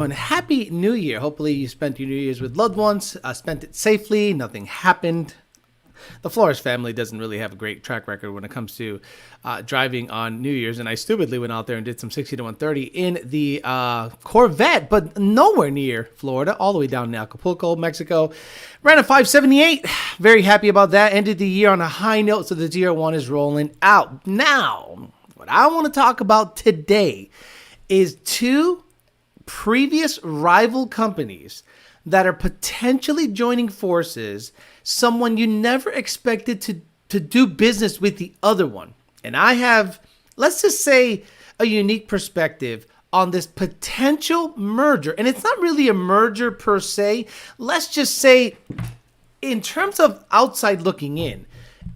And happy New Year. Hopefully you spent your New Year's with loved ones, spent it safely, nothing happened. The Flores family doesn't really have a great track record when it comes to driving on New Year's, and I stupidly went out there and did some 60 to 130 in the Corvette, but nowhere near Florida, all the way down in Acapulco, Mexico. Ran a 578. Very happy about that. Ended the year on a high note, so the ZR1 is rolling out. Now, what I want to talk about today is two previous rival companies that are potentially joining forces, someone you never expected to do business with the other one. And I have, let's just say, a unique perspective on this potential merger. And it's not really a merger per se. Let's just say, in terms of outside looking in,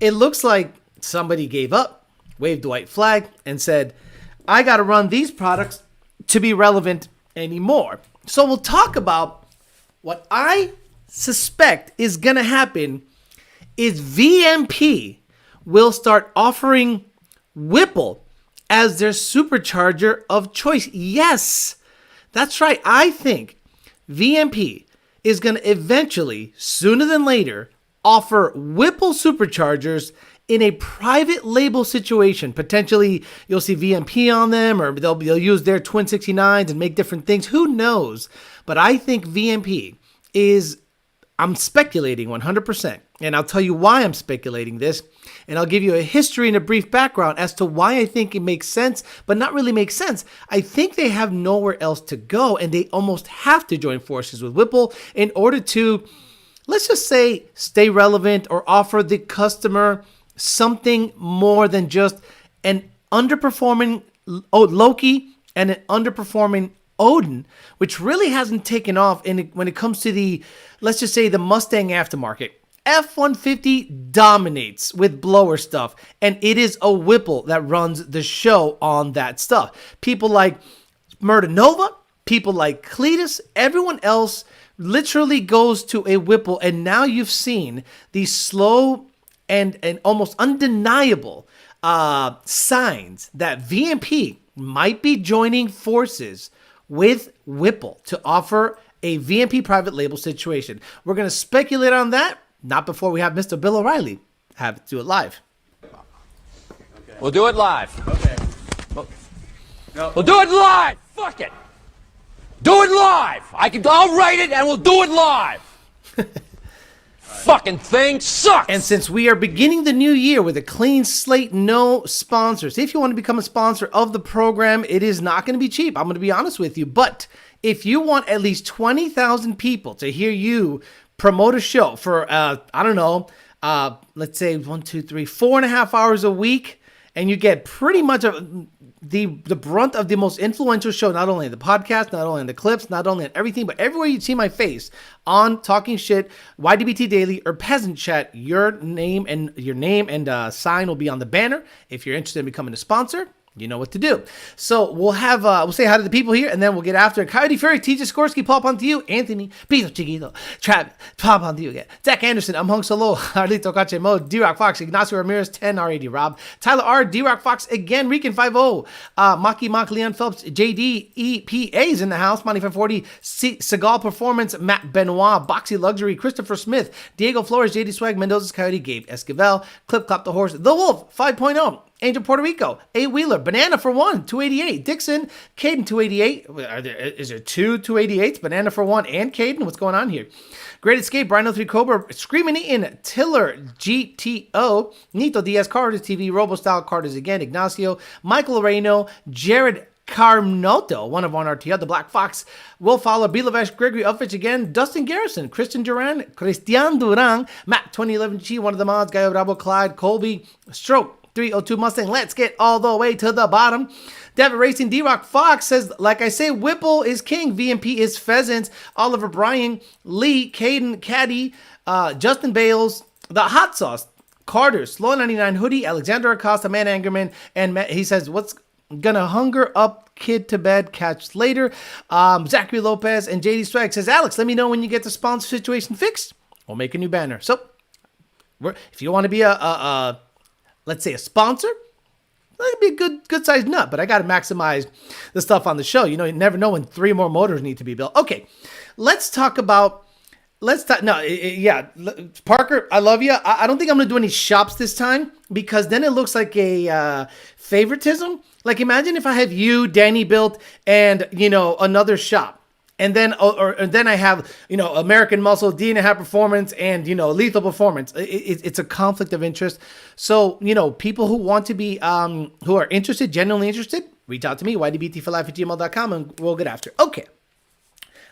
it looks like somebody gave up, waved the white flag, and said, I got to run these products to be relevant anymore. So we'll talk about what I suspect is going to happen is VMP will start offering Whipple as their supercharger of choice. Yes, that's right. I think VMP is going to eventually, sooner than later, offer Whipple superchargers in a private label situation. Potentially, you'll see VMP on them, or they'll use their twin 69s and make different things. Who knows? But I think VMP is, I'm speculating 100%. And I'll tell you why I'm speculating this. And I'll give you a history and a brief background as to why I think it makes sense, but not really makes sense. I think they have nowhere else to go, and they almost have to join forces with Whipple in order to, let's just say, stay relevant or offer the customer something more than just an underperforming Loki and an underperforming Odin, which really hasn't taken off when it comes to the, let's just say, the Mustang aftermarket. F-150 dominates with blower stuff, and it is a Whipple that runs the show on that stuff. People like Nova, people like Cletus, everyone else literally goes to a Whipple, and now you've seen these slow and almost undeniable signs that VMP might be joining forces with Whipple to offer a VMP private label situation. We're going to speculate on that, not before we have Mr. Bill O'Reilly do it live. Okay. We'll do it live. Okay. We'll do it live. Fuck it. Do it live. I'll write it and we'll do it live. Fucking thing sucks. And since we are beginning the new year with a clean slate, no sponsors. If you want to become a sponsor of the program, it is not going to be cheap. I'm going to be honest with you. But if you want at least 20,000 people to hear you promote a show for, I don't know, let's say 4.5 hours a week, and you get pretty much the brunt of the most influential show, not only in the podcast, not only in the clips, not only in everything, but everywhere you see my face on Talking Shit, YDBT Daily, or Peasant Chat, your name and sign will be on the banner. If you're interested in becoming a sponsor, you know what to do. So we'll say hi to the people here, and then we'll get after it. Coyote Fury, TJ Skorsky, Paul Pontiu, Anthony, Pito Chiquito, Travis, Paul Pontiu again, Zach Anderson, I'm Hung Solo, Arlito Cachemo, D-Rock Fox, Ignacio Ramirez, 10, R80 Rob, Tyler R, D-Rock Fox again, Rican 50, Maki Mock, Leon Phelps, JD, EPA's in the house, Money 540, Seagal Performance, Matt Benoit, Boxy Luxury, Christopher Smith, Diego Flores, JD Swag, Mendoza's Coyote, Gabe Esquivel, Clip Clop the Horse, The Wolf 5.0, Angel Puerto Rico, A Wheeler, Banana for one, 288. Dixon, Caden, 288. Is there two 288s? Banana for one and Caden? What's going on here? Great Escape, Rhino 3 Cobra, Screaming in Tiller, GTO, Nito Diaz, Carter's TV, Robo Style, Carter's again, Ignacio, Michael Reno, Jared Carnoto, one of on RTL, The Black Fox, Will Fowler, Bilavesh, Gregory Upfitch again, Dustin Garrison, Christian Duran, Matt 2011 G, one of the mods, Gaio Bravo, Clyde, Colby, Stroke, 302 Mustang. Let's get all the way to the bottom. David Racing, D-Rock Fox says, like I say, Whipple is king. VMP is pheasants. Oliver Bryan, Lee, Caden, Caddy, Justin Bales, The Hot Sauce, Carter, Slow 99 Hoodie, Alexander Acosta, Man Angerman, and he says, what's gonna hunger up kid to bed, catch later. Zachary Lopez and JD Swag says, Alex, let me know when you get the sponsor situation fixed. We'll make a new banner. So, if you want to be let's say a sponsor, That'd be a good sized nut, but I got to maximize the stuff on the show. You never know when 3 more motors need to be built. Okay, let's talk about. Yeah, Parker, I love you. I don't think I'm gonna do any shops this time because then it looks like a favoritism. Like imagine if I have you, Danny Built, and another shop. And then, or then I have, American Muscle, D&H Performance, and, Lethal Performance. It's a conflict of interest. So, people who want to be, who are interested, genuinely interested, reach out to me, ydbtforlife@gmail.com, and we'll get after it. Okay.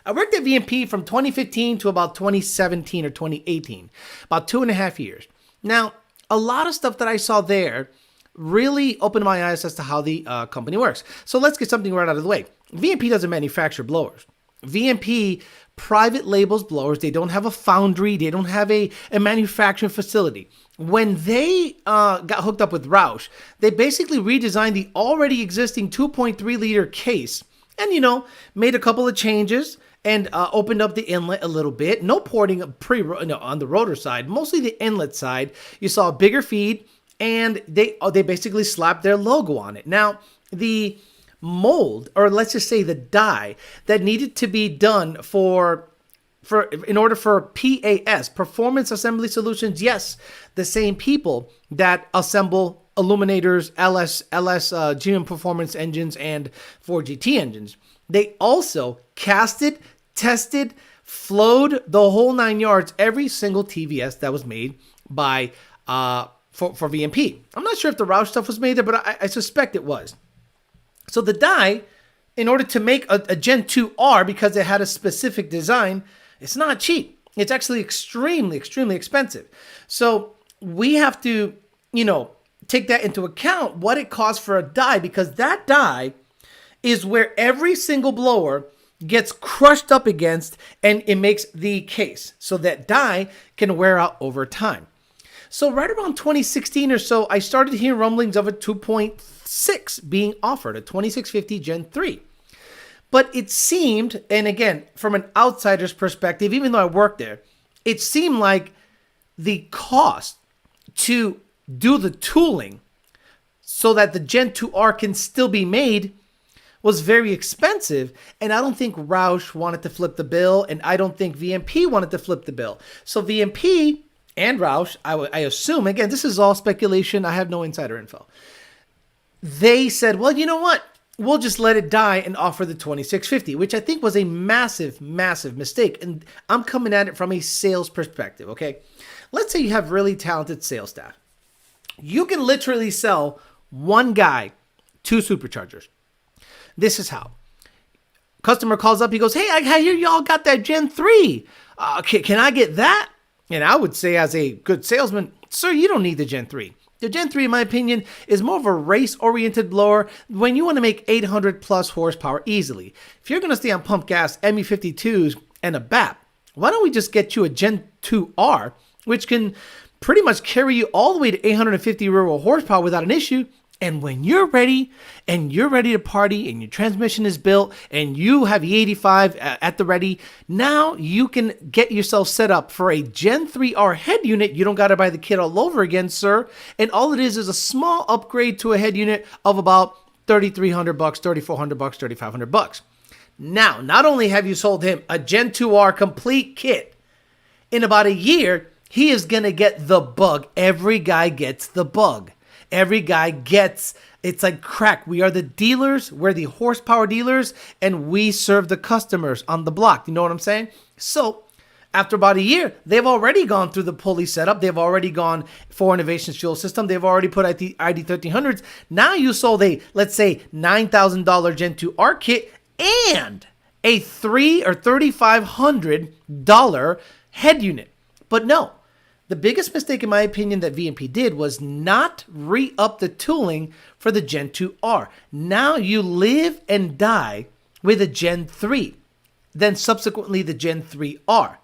I worked at VMP from 2015 to about 2017 or 2018, about 2.5 years. Now, a lot of stuff that I saw there really opened my eyes as to how the company works. So let's get something right out of the way. VMP doesn't manufacture blowers. VMP private labels blowers. They don't have a foundry. They don't have a manufacturing facility. When they got hooked up with Roush, they basically redesigned the already existing 2.3 liter case and, made a couple of changes and opened up the inlet a little bit. No porting on the rotor side, mostly the inlet side. You saw a bigger feed and they basically slapped their logo on it. Now, the mold, or let's just say the die that needed to be done in order for PAS, Performance Assembly Solutions, yes, the same people that assemble Illuminators, LS GM Performance engines, and Ford GT engines. They also casted, tested, flowed the whole 9 yards, every single TVS that was made by for VMP. I'm not sure if the Roush stuff was made there, but I suspect it was. So the die, in order to make a Gen 2R, because it had a specific design, it's not cheap. It's actually extremely, extremely expensive. So we have to, take that into account, what it costs for a die, because that die is where every single blower gets crushed up against and it makes the case. So that die can wear out over time. So right around 2016 or so, I started hearing rumblings of a 2.6 being offered, a 2650 Gen 3. But it seemed, and again, from an outsider's perspective, even though I worked there, it seemed like the cost to do the tooling so that the Gen 2R can still be made was very expensive. And I don't think Roush wanted to flip the bill, and I don't think VMP wanted to flip the bill. So VMP and Roush, I assume, again, this is all speculation, I have no insider info. They said, well, you know what? We'll just let it die and offer the 2650, which I think was a massive, massive mistake. And I'm coming at it from a sales perspective, okay? Let's say you have really talented sales staff. You can literally sell one guy 2 superchargers. This is how. Customer calls up, he goes, hey, I hear y'all got that Gen 3. Can I get that? And I would say as a good salesman, sir, you don't need the Gen 3. The Gen 3, in my opinion, is more of a race-oriented blower when you want to make 800 plus horsepower easily. If you're going to stay on pump gas, ME52s, and a BAP, why don't we just get you a Gen 2R, which can pretty much carry you all the way to 850 rural horsepower without an issue. And when you're ready, and you're ready to party, and your transmission is built, and you have E85 at the ready, now you can get yourself set up for a Gen 3R head unit. You don't got to buy the kit all over again, sir. And all it is a small upgrade to a head unit of about $3,300, $3,400, $3,500. Now, not only have you sold him a Gen 2R complete kit, in about a year, he is going to get the bug. Every guy gets the bug. Every guy gets, it's like crack. We are the dealers, we're the horsepower dealers, and we serve the customers on the block. You know what I'm saying? So after about a year, they've already gone through the pulley setup. They've already gone for Innovations fuel system. They've already put ID 1300s. Now you sold a, let's say, $9,000 Gen 2R kit and a $3,000 or $3,500 head unit. But no. The biggest mistake, in my opinion, that VMP did was not re-up the tooling for the Gen 2R. Now you live and die with a Gen 3, then subsequently the Gen 3R.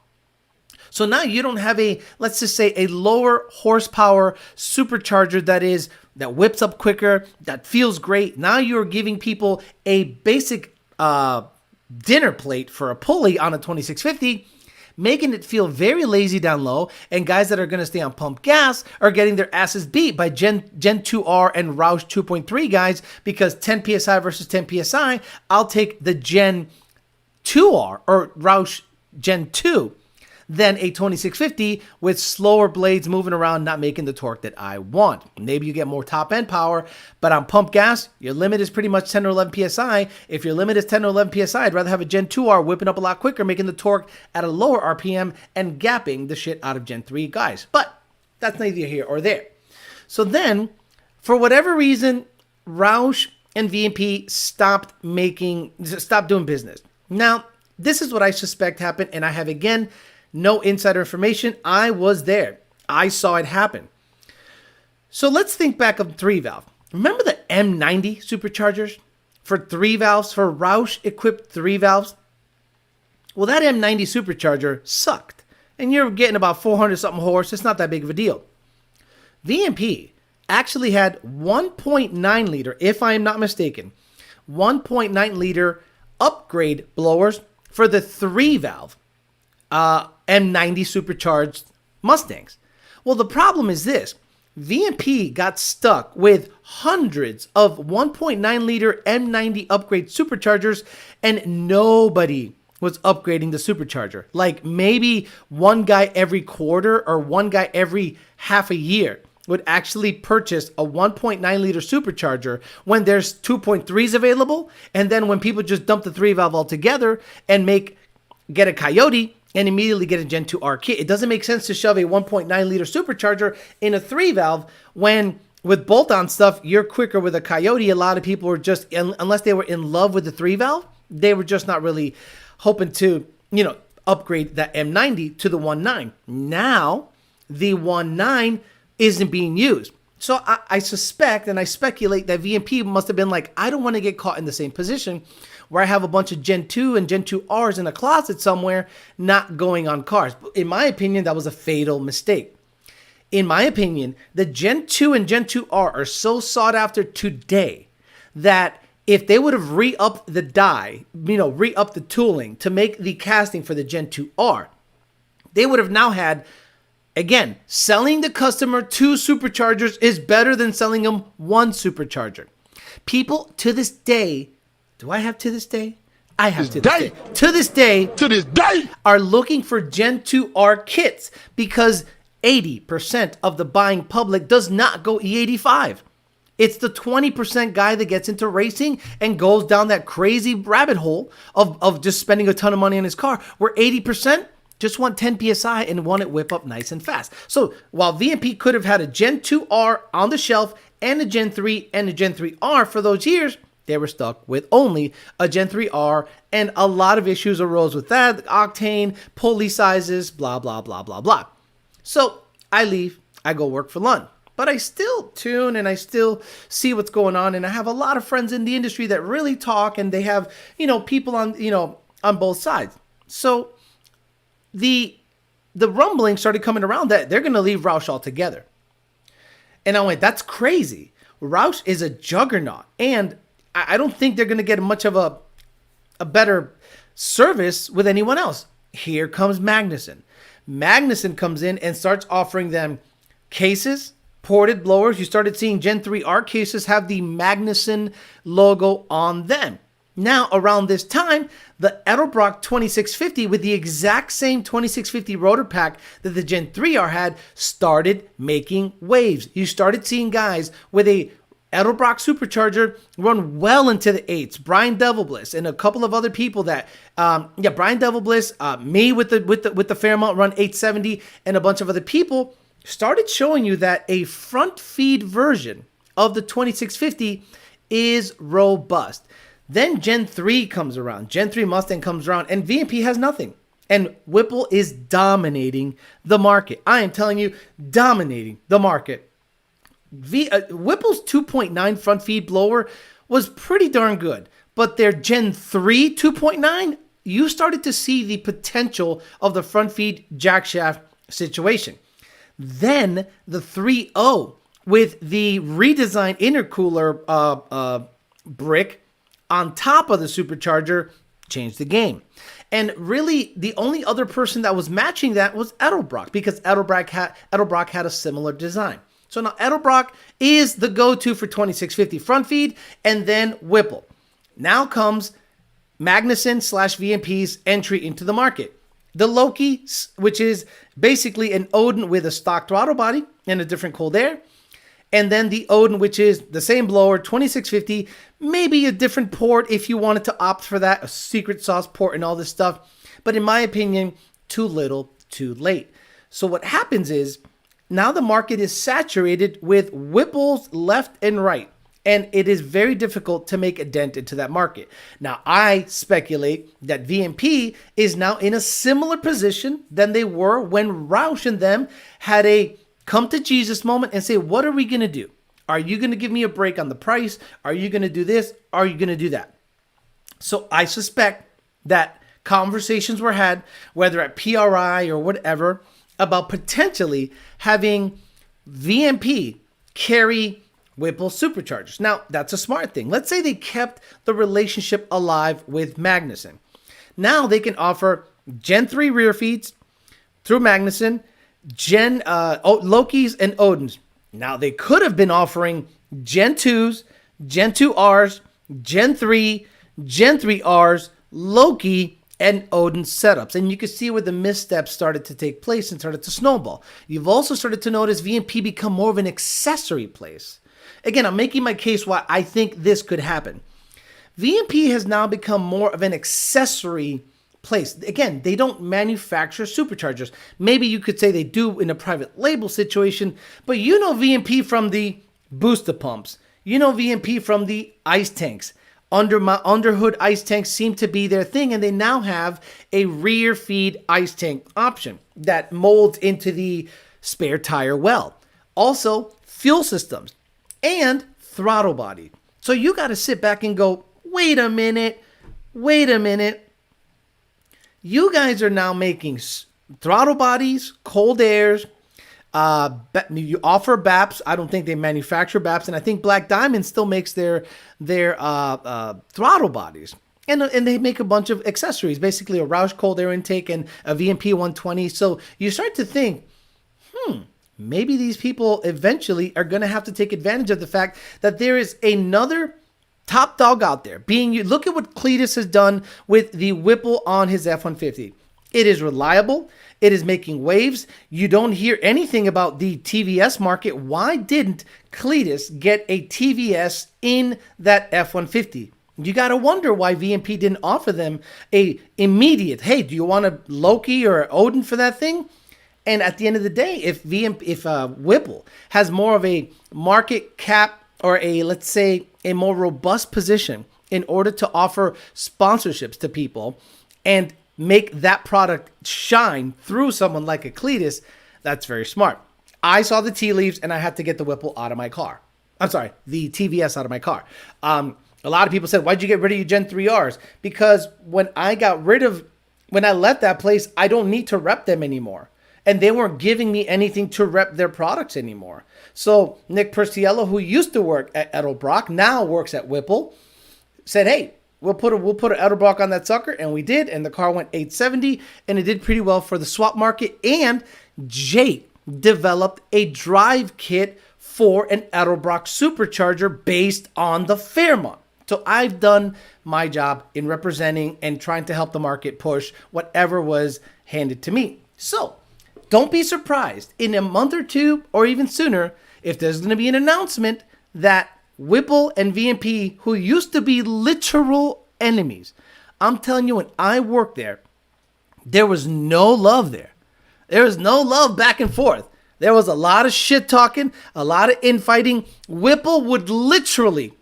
So now you don't have a, let's just say, a lower horsepower supercharger that whips up quicker, that feels great. Now you're giving people a basic dinner plate for a pulley on a 2650. making it feel very lazy down low, and guys that are going to stay on pump gas are getting their asses beat by Gen 2R and Roush 2.3 guys, because 10 PSI versus 10 PSI, I'll take the Gen 2R or Roush Gen 2 than a 2650 with slower blades moving around, not making the torque that I want. Maybe you get more top end power, but on pump gas, your limit is pretty much 10 or 11 PSI. If your limit is 10 or 11 PSI, I'd rather have a Gen 2R whipping up a lot quicker, making the torque at a lower RPM and gapping the shit out of Gen 3 guys. But that's neither here or there. So then, for whatever reason, Roush and VMP stopped doing business. Now, this is what I suspect happened, and I have, again, no insider information. I was there. I saw it happen. So let's think back of 3-valve. Remember the M90 superchargers for 3 valves, for Roush equipped 3 valves? Well, that M90 supercharger sucked. And you're getting about 400 something horse. It's not that big of a deal. VMP actually had 1.9 liter, if I am not mistaken, 1.9 liter upgrade blowers for the 3-valve M90 supercharged Mustangs. Well, the problem is this. VMP got stuck with hundreds of 1.9 liter M90 upgrade superchargers, and nobody was upgrading the supercharger. Like maybe one guy every quarter or one guy every half a year would actually purchase a 1.9 liter supercharger when there's 2.3s available. And then when people just dump the 3-valve altogether and get a Coyote and immediately get a Gen 2R kit. It doesn't make sense to shove a 1.9 liter supercharger in a 3-valve when with bolt-on stuff, you're quicker with a Coyote. A lot of people were just, unless they were in love with the 3-valve, they were just not really hoping to, upgrade that M90 to the 1.9. Now, the 1.9 isn't being used. So I suspect and I speculate that VMP must have been like, I don't want to get caught in the same position where I have a bunch of Gen 2 and Gen 2Rs in a closet somewhere not going on cars. In my opinion, that was a fatal mistake. In my opinion, the Gen 2 and Gen 2R are so sought after today that if they would have re-upped the die, re-upped the tooling to make the casting for the Gen 2R, they would have now had, again, selling the customer 2 superchargers is better than selling them 1 supercharger. People to this day, do I have to this day? I have to this day. To this day, are looking for Gen 2R kits because 80% of the buying public does not go E85. It's the 20% guy that gets into racing and goes down that crazy rabbit hole of just spending a ton of money on his car, where 80% just want 10 PSI and want it whip up nice and fast. So while VMP could have had a Gen 2R on the shelf and a Gen 3 and a Gen 3R for those years, they were stuck with only a Gen 3R, and a lot of issues arose with that, octane, pulley sizes, blah, blah, blah, blah, blah. So I leave, I go work for Lund, but I still tune and I still see what's going on, and I have a lot of friends in the industry that really talk, and they have, people on, on both sides. So the rumbling started coming around that they're going to leave Roush altogether. And I went, that's crazy. Roush is a juggernaut, and I don't think they're going to get much of a better service with anyone else. Here comes Magnuson. Magnuson comes in and starts offering them cases, ported blowers. You started seeing Gen 3R cases have the Magnuson logo on them. Now, around this time, the Edelbrock 2650 with the exact same 2650 rotor pack that the Gen 3R had started making waves. You started seeing guys with a Edelbrock supercharger run well into the 8s. Brian Devilbliss and a couple of other people that, Brian Devilbliss, me with the Fairmont run 870, and a bunch of other people started showing you that a front feed version of the 2650 is robust. Then Gen 3 comes around. Gen 3 Mustang comes around, and VMP has nothing. And Whipple is dominating the market. I am telling you, dominating the market. Whipple's 2.9 front feed blower was pretty darn good, but their Gen 3 2.9, you started to see the potential of the front feed jackshaft situation. Then the 3.0 with the redesigned intercooler brick on top of the supercharger changed the game. And really, the only other person that was matching that was Edelbrock, because Edelbrock had a similar design. So now Edelbrock is the go-to for 2650 front feed, and then Whipple. Now comes Magnuson / VMP's entry into the market. The Loki, which is basically an Odin with a stock throttle body and a different cold air. And then the Odin, which is the same blower, 2650, maybe a different port if you wanted to opt for that, a secret sauce port and all this stuff. But in my opinion, too little, too late. So what happens is now the market is saturated with Whipples left and right. And it is very difficult to make a dent into that market. Now, I speculate that VMP is now in a similar position than they were when Roush and them had a come to Jesus moment and say, what are we going to do? Are you going to give me a break on the price? Are you going to do this? Are you going to do that? So I suspect that conversations were had, whether at PRI or whatever, about potentially having VMP carry Whipple Superchargers. Now, that's a smart thing. Let's say they kept the relationship alive with Magnuson. Now they can offer Gen 3 rear feeds through Magnuson, Lokis and Odins. Now they could have been offering Gen 2s, Gen 2Rs, Gen 3, Gen 3Rs, Loki, and Odin setups. And you can see where the missteps started to take place and started to snowball. You've also started to notice VMP become more of an accessory place. Again, I'm making my case why I think this could happen. VMP has now become more of an accessory place. Again, they don't manufacture superchargers. Maybe you could say they do in a private label situation, but you know VMP from the booster pumps. You know VMP from the ice tanks. Underhood ice tanks seem to be their thing, and they now have a rear feed ice tank option that molds into the spare tire well. Also, fuel systems and throttle body. So you got to sit back and go, wait a minute. You guys are now making throttle bodies, cold airs. You offer BAPs. I don't think they manufacture BAPs, and I think Black Diamond still makes their throttle bodies. And they make a bunch of accessories, basically a Roush cold air intake and a VMP 120. So you start to think, maybe these people eventually are going to have to take advantage of the fact that there is another top dog out there. Look at what Cletus has done with the Whipple on his F-150. It is reliable. It is making waves. You don't hear anything about the TVS market. Why didn't Cletus get a TVS in that F-150? You got to wonder why VMP didn't offer them a immediate, hey, do you want a Loki or Odin for that thing? And at the end of the day, if Whipple has more of a market cap or let's say a more robust position in order to offer sponsorships to people and make that product shine through someone like a Cletus, that's very smart. I saw the tea leaves and I had to get the Whipple out of my car. I'm sorry, the TVS out of my car. A lot of people said, why'd you get rid of your Gen 3Rs? Because when I left that place, I don't need to rep them anymore. And they weren't giving me anything to rep their products anymore. So Nick Perciello, who used to work at Edelbrock, now works at Whipple, said, hey, we'll put an Edelbrock on that sucker. And we did. And the car went 870. And it did pretty well for the swap market. And Jake developed a drive kit for an Edelbrock supercharger based on the Fairmont. So I've done my job in representing and trying to help the market push whatever was handed to me. So don't be surprised in a month or two or even sooner if there's going to be an announcement that Whipple and VMP, who used to be literal enemies, I'm telling you, when I worked there was no love there. There was no love back and forth. There was a lot of shit talking, a lot of infighting. Whipple would literally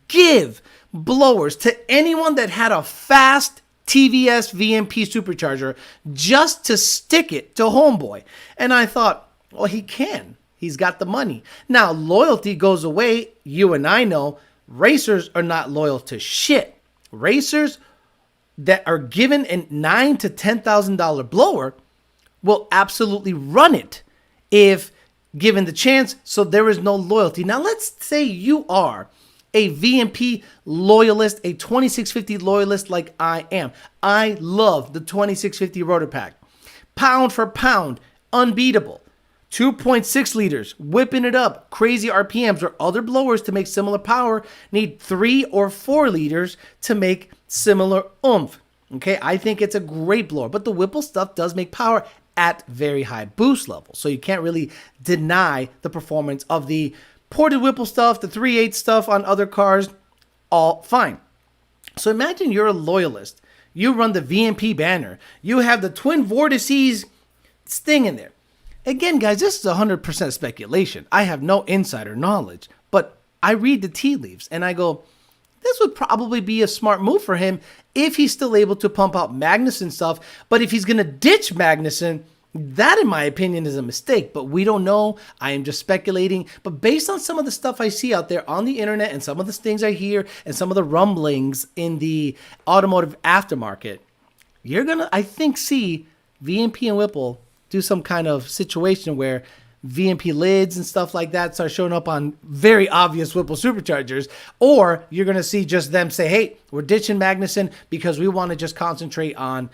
give blowers to anyone that had a fast TVS VMP supercharger just to stick it to homeboy. And I thought, well, he can. He's got the money. Now, loyalty goes away. You and I know racers are not loyal to shit. Racers that are given a $9,000 to $10,000 blower will absolutely run it if given the chance. So there is no loyalty. Now, let's say you are a VMP loyalist, a 2650 loyalist like I am. I love the 2650 rotor pack. Pound for pound, unbeatable. 2.6 liters, whipping it up, crazy RPMs, where other blowers to make similar power need 3 or 4 liters to make similar oomph. Okay, I think it's a great blower, but the Whipple stuff does make power at very high boost levels. So you can't really deny the performance of the ported Whipple stuff, the 3/8 stuff on other cars, all fine. So imagine you're a loyalist. You run the VMP banner. You have the twin vortices sting in there. Again, guys, this is 100% speculation. I have no insider knowledge, but I read the tea leaves and I go, this would probably be a smart move for him if he's still able to pump out Magnuson stuff. But if he's going to ditch Magnuson, that, in my opinion, is a mistake. But we don't know. I am just speculating. But based on some of the stuff I see out there on the internet and some of the things I hear and some of the rumblings in the automotive aftermarket, you're going to, I think, see VMP and Whipple do some kind of situation where VMP lids and stuff like that start showing up on very obvious Whipple superchargers, or you're going to see just them say, hey, we're ditching Magnuson because we want to just concentrate on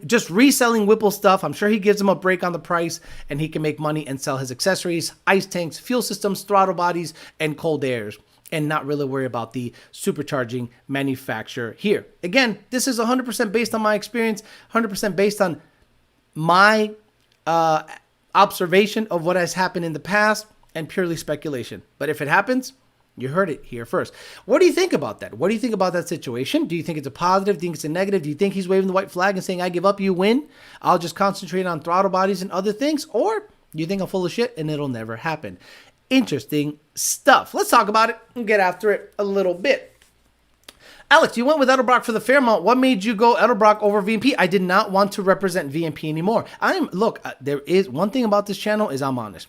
just reselling Whipple stuff. I'm sure he gives them a break on the price and he can make money and sell his accessories, ice tanks, fuel systems, throttle bodies, and cold airs, and not really worry about the supercharging manufacturer here. Again, this is 100% based on my experience, 100% based on my observation of what has happened in the past and purely speculation. But if it happens, you heard it here first. What do you think about that? What do you think about that situation? Do you think it's a positive? Do you think it's a negative? Do you think he's waving the white flag and saying, I give up, you win? I'll just concentrate on throttle bodies and other things? Or do you think I'm full of shit and it'll never happen? Interesting stuff. Let's talk about it and get after it a little bit. Alex, you went with Edelbrock for the Fairmont. What made you go Edelbrock over VMP? I did not want to represent VMP anymore. There is one thing about this channel is I'm honest.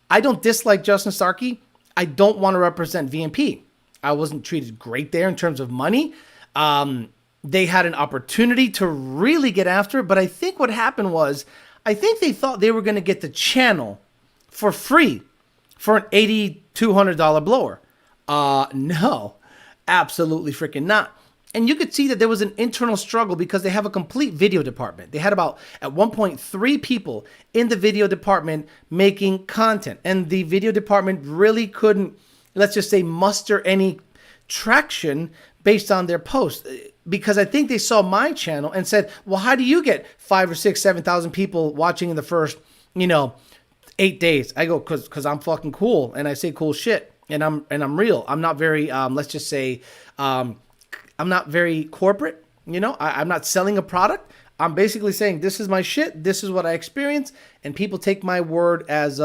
I don't dislike Justin Starkey. I don't want to represent VMP. I wasn't treated great there in terms of money. They had an opportunity to really get after it, but I think what happened was, I think they thought they were going to get the channel for free for an $8,200 blower. No. Absolutely freaking not. And you could see that there was an internal struggle because they have a complete video department. They had about, at one point, 3 people in the video department making content. And the video department really couldn't, let's just say, muster any traction based on their posts. Because I think they saw my channel and said, well, how do you get 5 or 6, 7,000 people watching in the first, 8 days? I go, because I'm fucking cool and I say cool shit. And I'm real. I'm not very, let's just say, I'm not very corporate. I'm not selling a product. I'm basically saying this is my shit. This is what I experience. And people take my word as,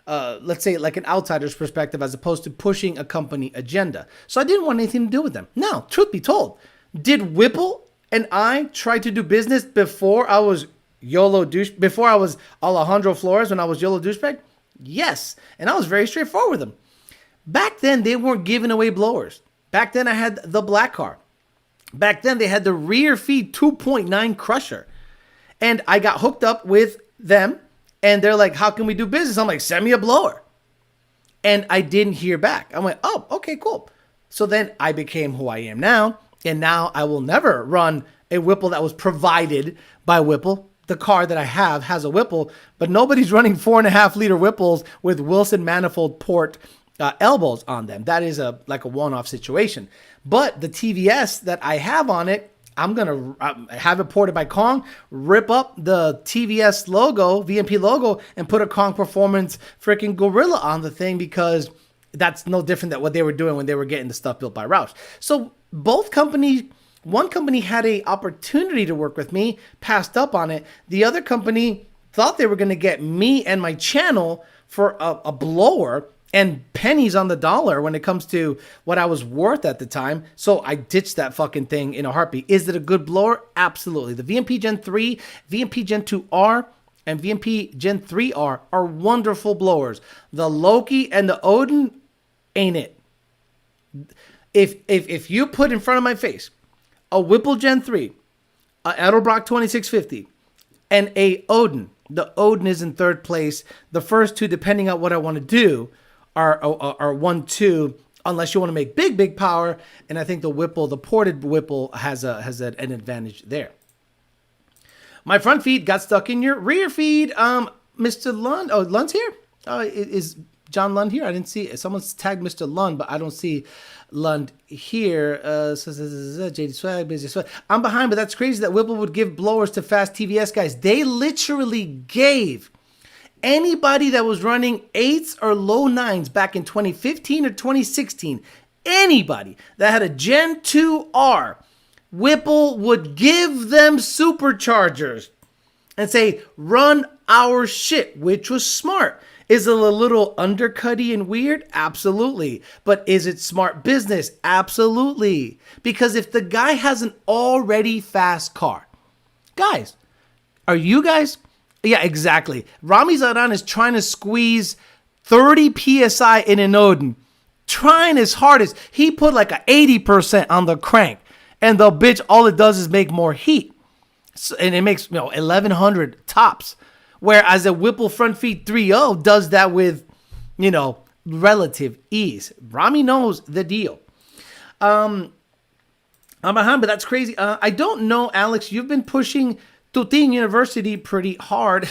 let's say, like an outsider's perspective, as opposed to pushing a company agenda. So I didn't want anything to do with them. Now, truth be told, did Whipple and I try to do business before I was before I was Alejandro Flores, when I was YOLO douchebag? Yes. And I was very straightforward with them. Back then, they weren't giving away blowers. Back then, I had the black car. Back then, they had the rear feed 2.9 crusher. And I got hooked up with them. And they're like, how can we do business? I'm like, send me a blower. And I didn't hear back. I went, oh, okay, cool. So then I became who I am now. And now I will never run a Whipple that was provided by Whipple. The car that I have has a Whipple. But nobody's running 4.5 liter Whipples with Wilson manifold port elbows on them. That is like a one-off situation. But the TVS that I have on it, I'm going to have it ported by Kong, rip up the TVS logo, VMP logo, and put a Kong Performance freaking Gorilla on the thing, because that's no different than what they were doing when they were getting the stuff built by Roush. So both companies, one company had a opportunity to work with me, passed up on it. The other company thought they were going to get me and my channel for a blower and pennies on the dollar when it comes to what I was worth at the time. So I ditched that fucking thing in a heartbeat. Is it a good blower? Absolutely. The VMP Gen 3, VMP Gen 2R, and VMP Gen 3R are wonderful blowers. The Loki and the Odin ain't it. If you put in front of my face a Whipple Gen 3, a Edelbrock 2650, and a Odin, the Odin is in third place. The first two, depending on what I want to do, are 1, 2, unless you want to make big power. And I think the Whipple, the ported Whipple, has an advantage there. My front feed got stuck in your rear feed. Mr. Lund. Oh, Lund's here. Is John Lund here? I didn't see it. Someone's tagged Mr. Lund, but I don't see Lund here. JD Swag, Busy Swag. I'm behind, but that's crazy that Whipple would give blowers to fast TVS guys. They literally gave anybody that was running 8s or low 9s back in 2015 or 2016, anybody that had a Gen 2R, Whipple would give them superchargers and say, run our shit, which was smart. Is it a little undercutty and weird? Absolutely. But is it smart business? Absolutely. Because if the guy has an already fast car, guys, are you guys? Yeah, exactly. Rami Zadan is trying to squeeze 30 PSI in an Odin. Trying his hardest. He put like a 80% on the crank. And the bitch, all it does is make more heat. So, and it makes 1100 tops. Whereas a Whipple front feed 3.0 does that with, relative ease. Rami knows the deal. I'm behind, but that's crazy. I don't know, Alex. You've been pushing Tutin University pretty hard.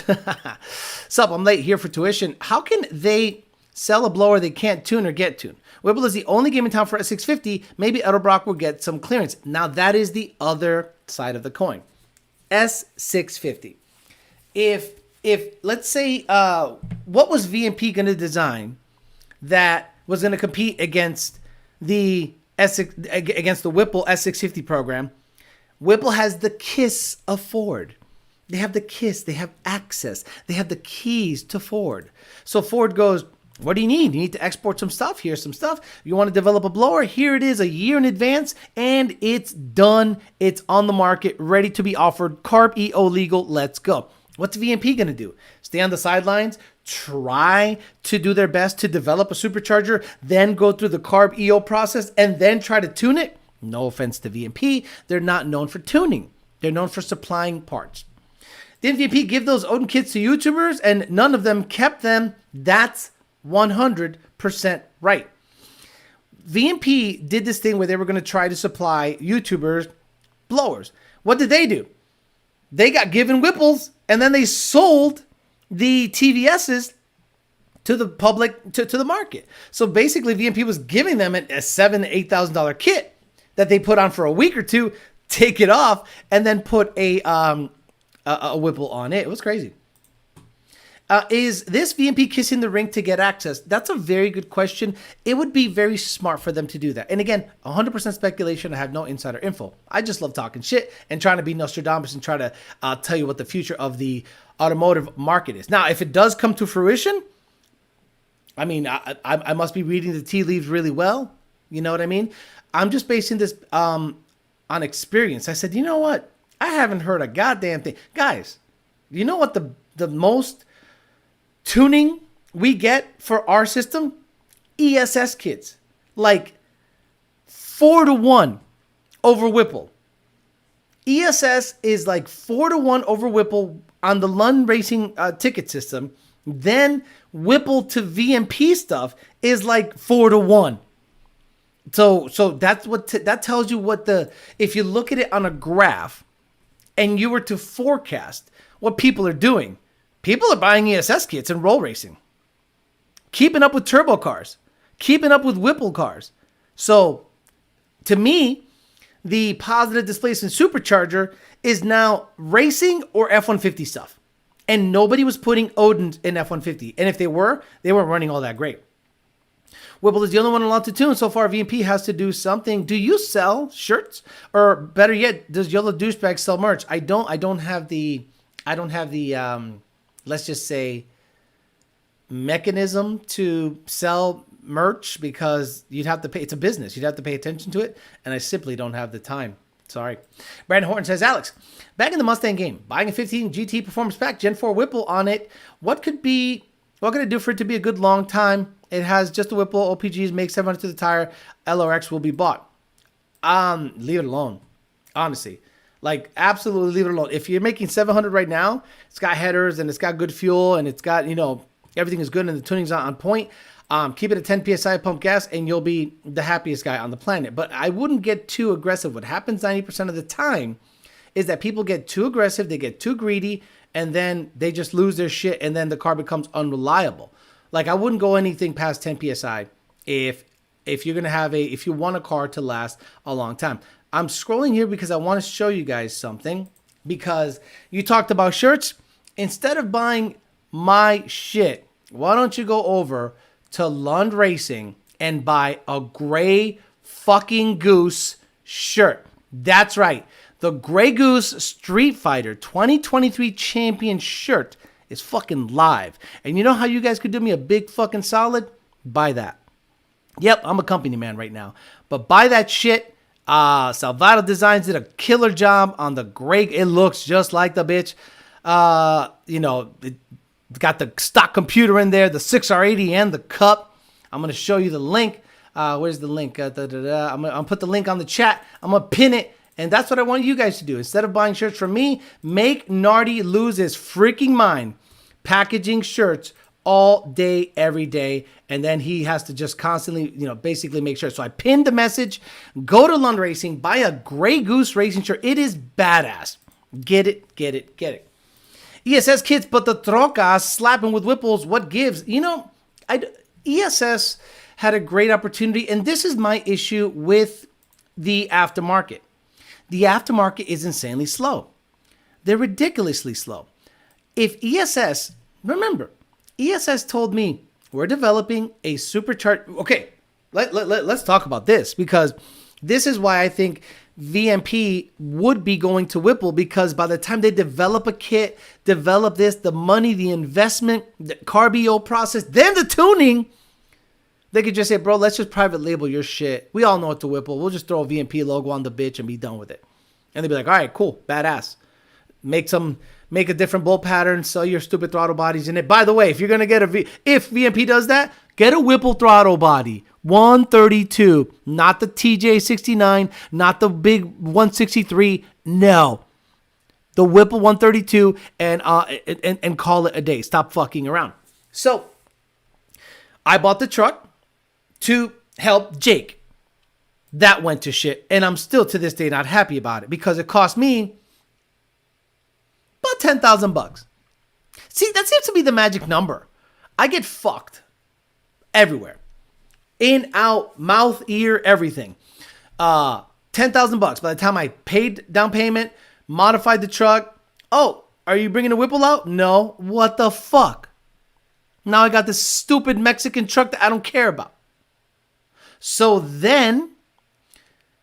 Sup, I'm late here for tuition. How can they sell a blower they can't tune or get tuned? Whipple is the only game in town for a 650. Maybe Edelbrock will get some clearance. Now, that is the other side of the coin. S650. If let's say, what was VMP going to design that was going to compete against the Whipple S650 program? Whipple has the kiss of Ford. They have the kiss. They have access. They have the keys to Ford. So Ford goes, what do you need? You need to export some stuff. Here's some stuff. You want to develop a blower? Here it is, a year in advance, and it's done. It's on the market, ready to be offered. Carb EO legal. Let's go. What's VMP going to do? Stay on the sidelines, try to do their best to develop a supercharger, then go through the Carb EO process, and then try to tune it? No offense to VMP. They're not known for tuning. They're known for supplying parts. Didn't VMP give those Odin kits to YouTubers, and none of them kept them? That's 100% right. VMP did this thing where they were going to try to supply YouTubers blowers. What did they do? They got given Whipples, and then they sold the TVSs to the public, to the market. So basically, VMP was giving them a $7,000 to $8,000 kit that they put on for a week or two, take it off, and then put a Whipple on it. It was crazy. Is this VMP kissing the ring to get access? That's a very good question. It would be very smart for them to do that. And again, 100% speculation. I have no insider info. I just love talking shit and trying to be Nostradamus and try to tell you what the future of the automotive market is. Now, if it does come to fruition, I mean, I must be reading the tea leaves really well. You know what I mean? I'm just basing this on experience. I said, you know what? I haven't heard a goddamn thing. Guys, you know what the most tuning we get for our system? ESS kits. Like 4-1 over Whipple. ESS is like 4-1 over Whipple on the Lund Racing ticket system. Then Whipple to VMP stuff is like 4-1. So that's what that tells you what if you look at it on a graph and you were to forecast what people are doing. People are buying ESS kits and roll racing. Keeping up with turbo cars. Keeping up with Whipple cars. So, to me, the positive displacement supercharger is now racing or F-150 stuff. And nobody was putting Odins in F-150. And if they weren't running all that great. Whipple is the only one allowed to tune. So far, VMP has to do something. Do you sell shirts? Or better yet, does Yellow Douchebag sell merch? I don't have the let's just say, mechanism to sell merch because you'd have to pay. It's a business. You'd have to pay attention to it. And I simply don't have the time. Sorry. Brandon Horton says, Alex, back in the Mustang game, buying a 15 GT Performance Pack, Gen 4 Whipple on it. What can I do for it to be a good long time? It has just a Whipple. OPGs make 700 to the tire. LRX will be bought. Leave it alone. Honestly. Like, absolutely leave it alone. If you're making 700 right now, it's got headers and it's got good fuel and it's got, everything is good and the tuning's on point. Keep it at 10 psi pump gas, and you'll be the happiest guy on the planet. But I wouldn't get too aggressive. What happens 90% of the time is that people get too aggressive, they get too greedy, and then they just lose their shit, and then the car becomes unreliable. Like, I wouldn't go anything past 10 psi if you're gonna have if you want a car to last a long time. I'm scrolling here because I want to show you guys something. Because you talked about shirts. Instead of buying my shit, why don't you go over to Lund Racing and buy a Grey fucking Goose shirt? That's right. The Grey Goose Street Fighter 2023 champion shirt is fucking live. And you know how you guys could do me a big fucking solid? Buy that. Yep, I'm a company man right now. But buy that shit. Salvado Designs did a killer job on the Grey. It looks just like the bitch. It got the stock computer in there, the 6R80 and the cup. I'm going to show you the link. Where's the link? I'm going to put the link on the chat. I'm going to pin it. And that's what I want you guys to do. Instead of buying shirts from me, make Nardi lose his freaking mind packaging shirts all day, every day. And then he has to just constantly, basically make sure. So I pinned the message. Go to Lund Racing. Buy a Grey Goose Racing shirt. It is badass. Get it, get it, get it. ESS kits, but the trocas slapping with Whipples. What gives? ESS had a great opportunity. And this is my issue with the aftermarket. The aftermarket is insanely slow. They're ridiculously slow. If ESS, remember, ESS told me, we're developing a supercharger. Okay, let's talk about this, because this is why I think VMP would be going to Whipple, because by the time they develop a kit, develop this, the money, the investment, the carb process, then the tuning, they could just say, bro, let's just private label your shit. We all know it's a Whipple. We'll just throw a VMP logo on the bitch and be done with it. And they'd be like, all right, cool, badass. Make a different bolt pattern, sell your stupid throttle bodies in it. By the way, if you're going to get if VMP does that, get a Whipple throttle body. 132, not the TJ69, not the big 163. No. The Whipple 132 and call it a day. Stop fucking around. So, I bought the truck to help Jake. That went to shit, and I'm still to this day not happy about it because it cost me about $10,000. See, that seems to be the magic number. I get fucked everywhere. In, out, mouth, ear, everything. $10,000. By the time I paid down payment, modified the truck. Oh, are you bringing a Whipple out? No. What the fuck? Now I got this stupid Mexican truck that I don't care about. So then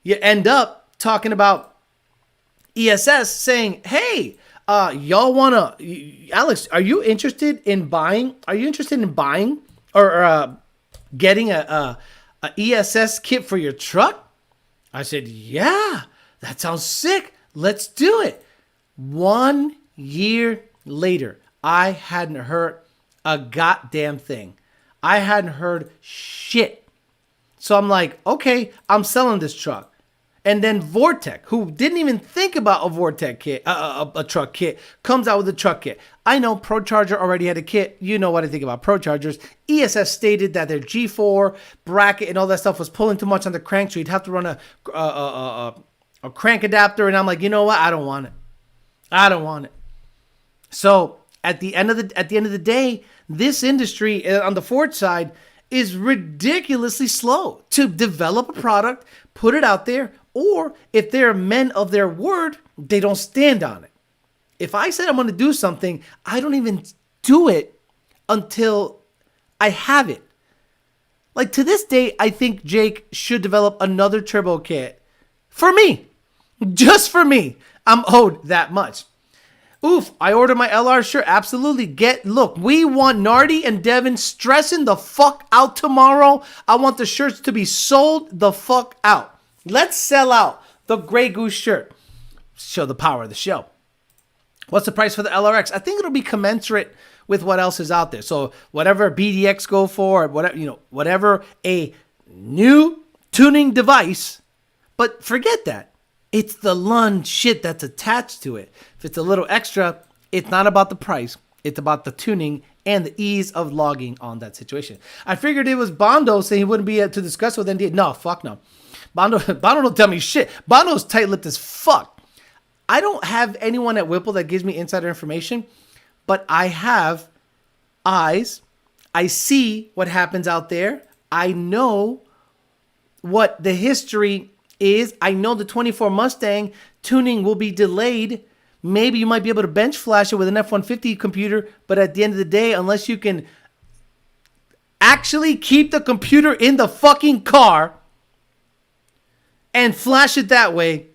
you end up talking about ESS saying, hey, y'all want to, Alex, are you interested in buying or getting a ESS kit for your truck? I said, yeah, that sounds sick. Let's do it. 1 year later, I hadn't heard a goddamn thing. I hadn't heard shit. So I'm like, okay, I'm selling this truck. And then Vortec, who didn't even think about a Vortec kit, a truck kit, comes out with a truck kit. I know ProCharger already had a kit. You know what I think about ProChargers. ESS stated that their G4 bracket and all that stuff was pulling too much on the crank, so you'd have to run a crank adapter. And I'm like, you know what? I don't want it. So at the end of the day, this industry on the Ford side is ridiculously slow to develop a product, put it out there, or if they're men of their word, they don't stand on it. If I said I'm going to do something, I don't even do it until I have it. Like to this day, I think Jake should develop another turbo kit for me. Just for me. I'm owed that much. Oof, I ordered my LR shirt. Absolutely. Look, we want Nardi and Devin stressing the fuck out tomorrow. I want the shirts to be sold the fuck out. Let's sell out the Grey Goose shirt. Show the power of the show. What's the price for the LRX? I think it'll be commensurate with what else is out there. So whatever BDX go for, whatever a new tuning device, but forget that. It's the Lund shit that's attached to it. If it's a little extra, it's not about the price. It's about the tuning and the ease of logging on that situation. I figured it was Bondo saying he wouldn't be able to discuss with NDA. No, fuck no. Bondo don't tell me shit. Bondo's tight-lipped as fuck. I don't have anyone at Whipple that gives me insider information, but I have eyes. I see what happens out there. I know what the history is. I know the 24 Mustang tuning will be delayed. Maybe you might be able to bench flash it with an F-150 computer, but at the end of the day, unless you can actually keep the computer in the fucking car and flash it that way,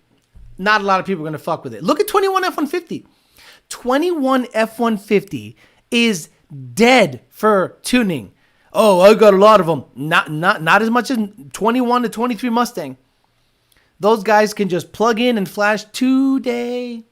not a lot of people are going to fuck with it. Look at 21 F-150. 21 F-150 is dead for tuning. Oh, I got a lot of them. Not as much as 21 to 23 Mustang. Those guys can just plug in and flash today.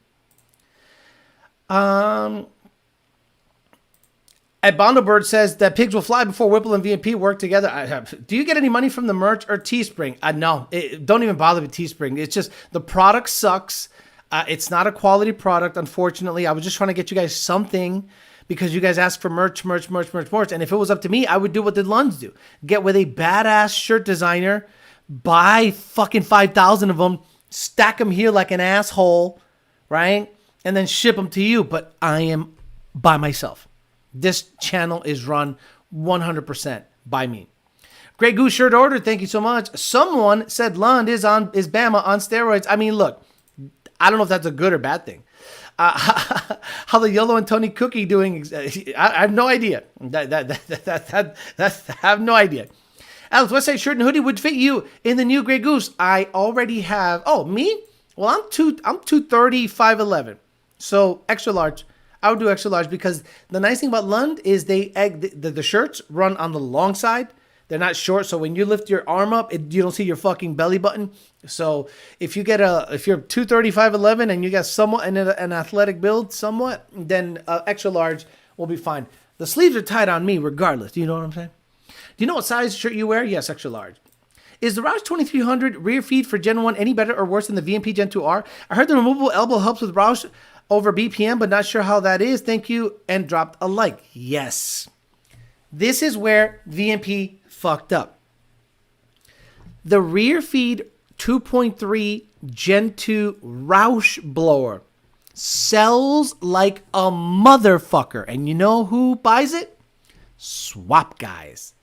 At Bondo Bird says that pigs will fly before Whipple and VMP work together. Do you get any money from the merch or Teespring? No, don't even bother with Teespring. It's just the product sucks. It's not a quality product, unfortunately. I was just trying to get you guys something because you guys asked for merch. And if it was up to me, I would do what the Lunds do. Get with a badass shirt designer, buy fucking 5,000 of them, stack them here like an asshole, right? And then ship them to you. But I am by myself. This channel is run 100% by me. Grey Goose shirt order. Thank you so much. Someone said Lund is Bama on steroids. I mean, look, I don't know if that's a good or bad thing. How the Yellow and Tony Cookie doing? I have no idea. I have no idea. Alex, what size shirt and hoodie would fit you in the new Grey Goose? I already have. Oh, me? Well, I'm 230, 5'11". So extra large. I would do extra large because the nice thing about Lund is the shirts run on the long side. They're not short, so when you lift your arm up, you don't see your fucking belly button. So if you're 230, 5'11", and you got somewhat an athletic build, then extra large will be fine. The sleeves are tight on me regardless. Do you know what I'm saying? Do you know what size shirt you wear? Yes, extra large. Is the Roush 2300 rear feed for Gen 1 any better or worse than the VMP Gen 2R? I heard the removable elbow helps with Roush over BPM, but not sure how that is. Thank you, and dropped a like. Yes. This is where VMP fucked up. The rear feed 2.3 Gen 2 Roush blower sells like a motherfucker. And you know who buys it? Swap guys.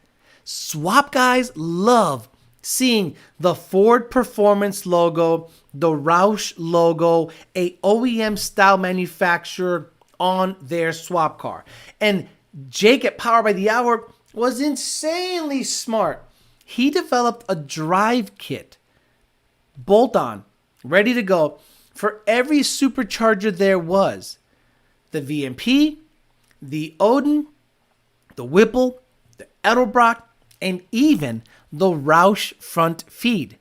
Swap guys love seeing the Ford Performance logo, the Roush logo, a OEM style manufacturer on their swap car. And Jake at Power by the Hour was insanely smart. He developed a drive kit, bolt-on, ready to go for every supercharger there was. The VMP, the Odin, the Whipple, the Edelbrock, and even the Roush front feed.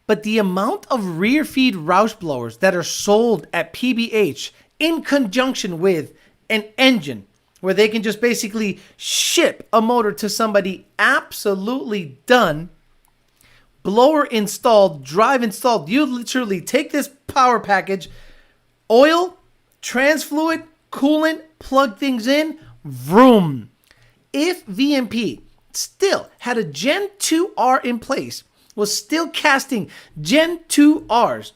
But the amount of rear feed Roush blowers that are sold at PBH in conjunction with an engine where they can just basically ship a motor to somebody absolutely done, blower installed, drive installed. You literally take this power package, oil, trans fluid, coolant, plug things in, vroom. If VMP still had a Gen 2R in place, was still casting Gen 2Rs,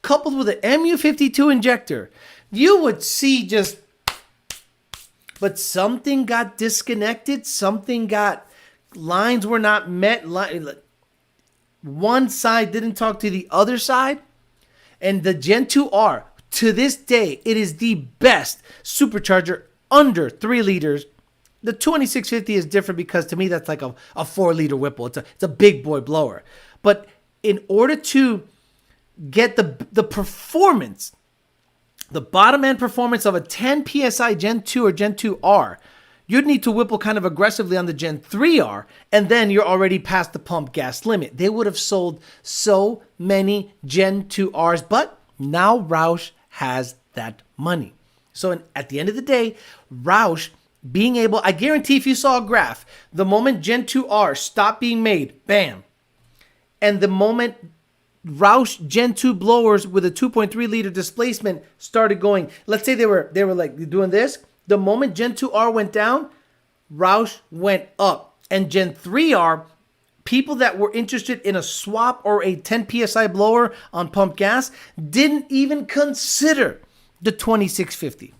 coupled with an MU52 injector, you would see just... But something got disconnected. Lines were not met. One side didn't talk to the other side. And the Gen 2R, to this day, it is the best supercharger under 3 liters. The 2650 is different because to me, that's like a 4-liter Whipple. It's a big boy blower. But in order to get the performance, the bottom end performance of a 10 PSI Gen 2 or Gen 2R, you'd need to Whipple kind of aggressively on the Gen 3R, and then you're already past the pump gas limit. They would have sold so many Gen 2Rs, but now Roush has that money. So at the end of the day, Roush being able, I guarantee if you saw a graph, the moment Gen 2R stopped being made, bam, and the moment Roush Gen 2 blowers with a 2.3 liter displacement started going, let's say they were like doing this. The moment Gen 2R went down, Roush went up. And Gen 3R, people that were interested in a swap or a 10 PSI blower on pump gas didn't even consider the 2650.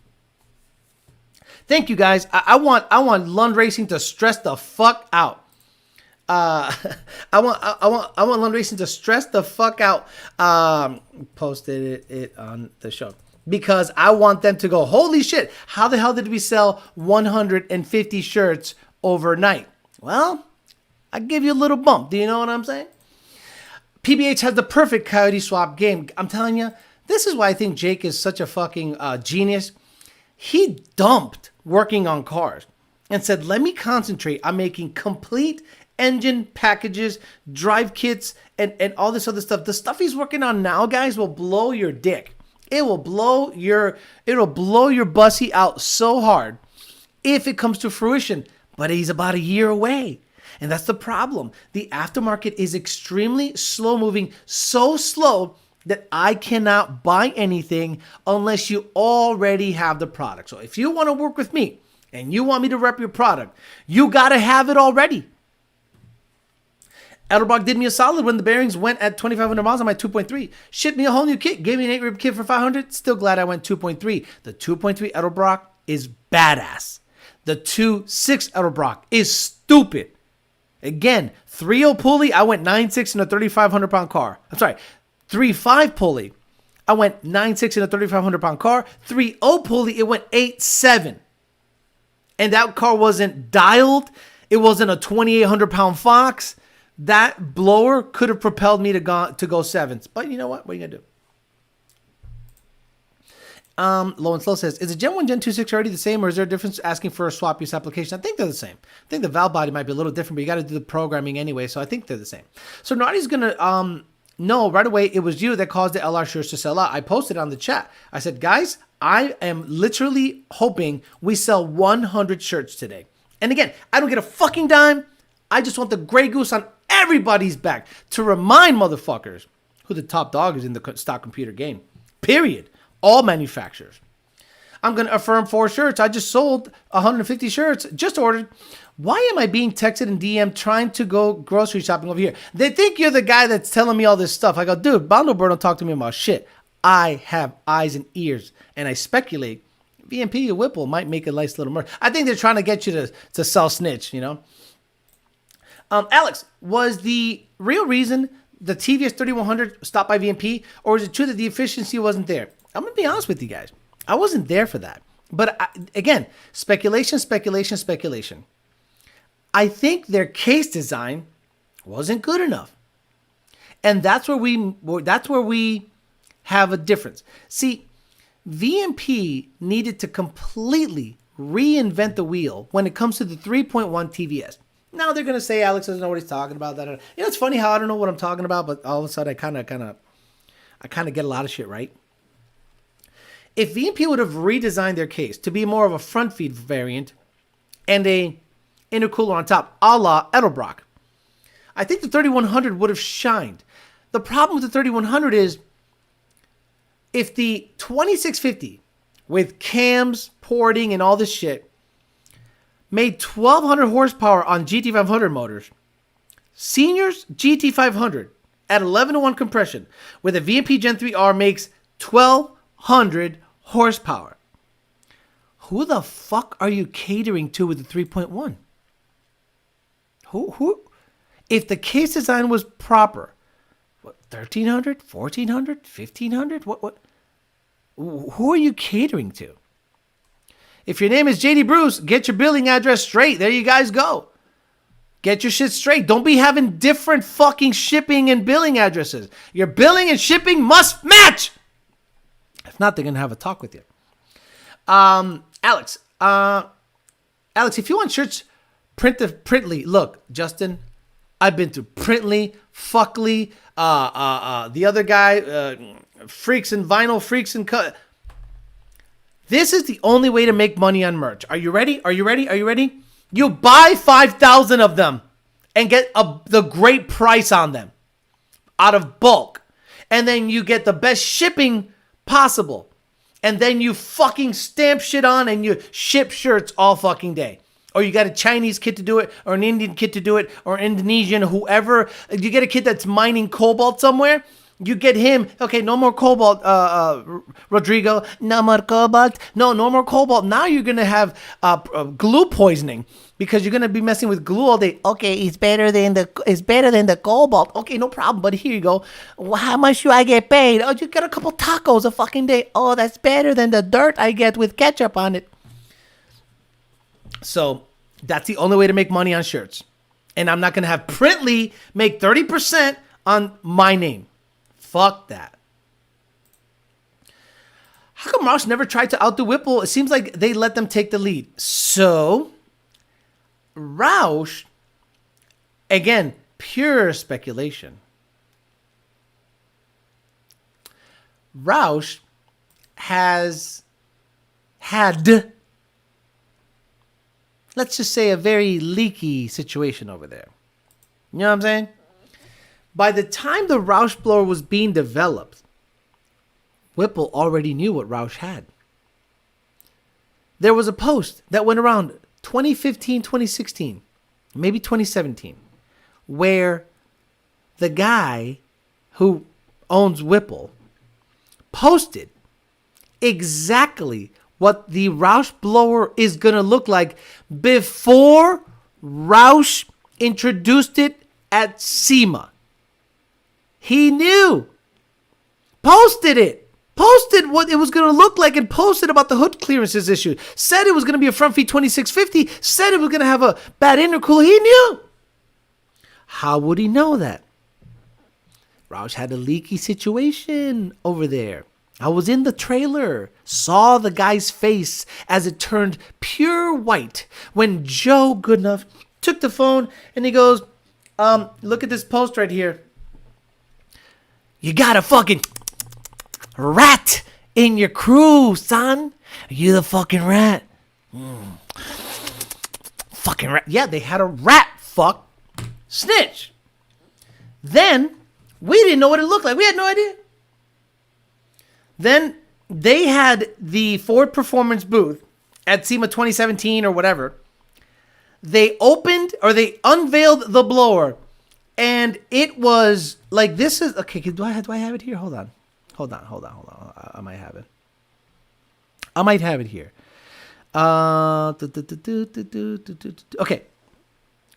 Thank you guys. I want Lund Racing to stress the fuck out. I want Lund Racing to stress the fuck out. Posted it on the show because I want them to go, holy shit, how the hell did we sell 150 shirts overnight? Well, I give you a little bump. Do you know what I'm saying? PBH has the perfect coyote swap game. I'm telling you, this is why I think Jake is such a fucking genius. He dumped working on cars and said, let me concentrate on making complete engine packages, drive kits, and all this other stuff. The stuff he's working on now, guys, will blow your dick. It'll blow your bussy out so hard if it comes to fruition. But he's about a year away. And that's the problem. The aftermarket is extremely slow moving, so slow that I cannot buy anything unless you already have the product. So if you want to work with me and you want me to rep your product, you got to have it already. Edelbrock did me a solid when the bearings went at 2,500 miles on my 2.3. Shipped me a whole new kit. Gave me an 8-rib kit for 500. Still glad I went 2.3. The 2.3 Edelbrock is badass. The 2.6 Edelbrock is stupid. Again, 3.0 pulley, I went 9.6 in a 3,500 pound car. I'm sorry, 3.5 pulley, I went 9.6 in a 3,500 pound car. 3.0 pulley, it went 8.7. And that car wasn't dialed. It wasn't a 2,800 pound Fox. That blower could have propelled me to go sevens. But you know what? What are you going to do? Low and Slow says, is the Gen 1, Gen 2, 6 already the same, or is there a difference asking for a swap use application? I think they're the same. I think the valve body might be a little different, but you got to do the programming anyway, so I think they're the same. So Naughty's going to know right away it was you that caused the LR shirts to sell out. I posted on the chat. I said, guys, I am literally hoping we sell 100 shirts today. And again, I don't get a fucking dime. I just want the Grey Goose on everybody's back to remind motherfuckers who the top dog is in the stock computer game. Period. All manufacturers. I'm going to affirm 4 shirts. I just sold 150 shirts. Just ordered. Why am I being texted and DM trying to go grocery shopping over here? They think you're the guy that's telling me all this stuff. I go, dude, Bondobird don't talk to me about shit. I have eyes and ears. And I speculate VMP and Whipple might make a nice little merch. I think they're trying to get you to sell snitch, you know. Alex, was the real reason the TVS 3100 stopped by VMP, or is it true that the efficiency wasn't there? I'm going to be honest with you guys. I wasn't there for that. But again, speculation. I think their case design wasn't good enough. And that's where we have a difference. See, VMP needed to completely reinvent the wheel when it comes to the 3.1 TVS. Now they're going to say Alex doesn't know what he's talking about. You know, it's funny how I don't know what I'm talking about, but all of a sudden I kind of get a lot of shit right. If VMP would have redesigned their case to be more of a front feed variant and a intercooler on top, a la Edelbrock, I think the 3100 would have shined. The problem with the 3100 is if the 2650 with cams, porting, and all this shit made 1,200 horsepower on GT500 motors, Senior's GT500 at 11-to-1 compression with a VMP Gen 3R makes 1,200 horsepower. Who the fuck are you catering to with the 3.1? Who? If the case design was proper, what, 1,300, 1,400, 1,500? What? Who are you catering to? If your name is JD Bruce, get your billing address straight. There you guys go. Get your shit straight. Don't be having different fucking shipping and billing addresses. Your billing and shipping must match. If not, they're going to have a talk with you. Alex, if you want shirts, Printly. Look, Justin, I've been through Printly, Fuckly, the other guy, Freaks and Vinyl, Freaks and Cut. This is the only way to make money on merch. Are you ready? You buy 5,000 of them and get the great price on them out of bulk. And then you get the best shipping possible. And then you fucking stamp shit on and you ship shirts all fucking day. or you got a Chinese kid to do it, or an Indian kid to do it, or Indonesian, whoever. You get a kid that's mining cobalt somewhere. You get him. Okay, no more cobalt, Rodrigo. No more cobalt. No more cobalt. Now you're gonna have glue poisoning because you're gonna be messing with glue all day. Okay, it's better than the cobalt. Okay, no problem. But here you go. Well, how much do I get paid? Oh, you get a couple tacos a fucking day. Oh, that's better than the dirt I get with ketchup on it. So that's the only way to make money on shirts. And I'm not gonna have Printly make 30% on my name. Fuck that. How come Roush never tried to outdo Whipple? It seems like they let them take the lead. So, Roush, again, pure speculation. Roush has had, let's just say, a very leaky situation over there. You know what I'm saying? By the time the Roush blower was being developed, Whipple already knew what Roush had. There was a post that went around 2015, 2016, maybe 2017, where the guy who owns Whipple posted exactly what the Roush blower is going to look like before Roush introduced it at SEMA. He knew. Posted it. Posted what it was going to look like and posted about the hood clearances issue. Said it was going to be a front feed 2650. Said it was going to have a bad intercooler. He knew. How would he know that? Roush had a leaky situation over there. I was in the trailer. Saw the guy's face as it turned pure white when Joe Goodenough took the phone and he goes, look at this post right here. You got a fucking rat in your crew, son. You the fucking rat. Fucking rat. Yeah, they had a rat fuck snitch. Then, we didn't know what it looked like. We had no idea. Then, they had the Ford Performance booth at SEMA 2017 or whatever. They unveiled the blower. And it was like, this is, okay, do I have it here? Hold on. I might have it here. Okay.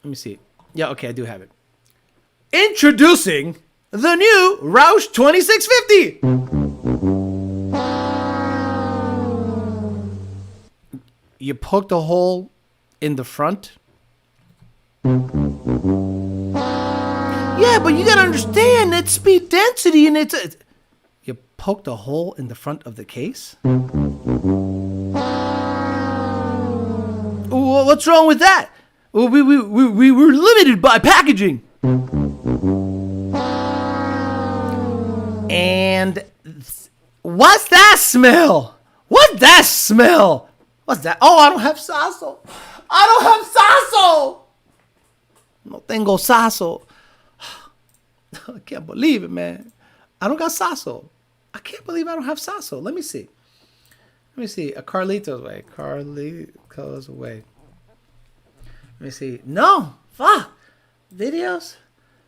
Let me see. Yeah, okay, I do have it. Introducing the new Roush 2650. You poked a hole in the front. Yeah, but you gotta understand that speed density and you poked a hole in the front of the case? What's wrong with that? We were limited by packaging. And what's that smell? What's that smell? What's that? Oh, I don't have sasso. No tengo sasso. I can't believe it, man. I don't got sasso. I can't believe I don't have sasso. Let me see. A Carlito's way. Carlito's way. Let me see. No. Fuck. Videos.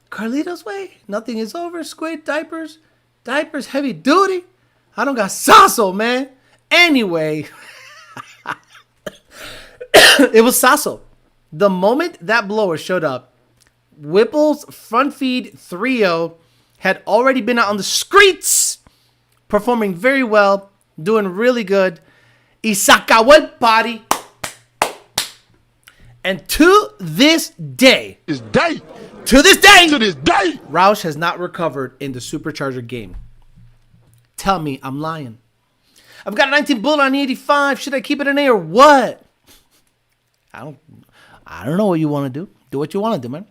Carlito's way. Nothing is over. Squid. Diapers. Heavy duty. I don't got sasso, man. Anyway. It was sasso. The moment that blower showed up, Whipple's front feed 3.0 had already been out on the streets, performing very well, doing really good. Isakawa party. And to this day, Roush has not recovered in the Supercharger game. Tell me I'm lying. I've got a 19 bullet on 85. Should I keep it an A or what? I don't know what you want to do. Do what you want to do, man.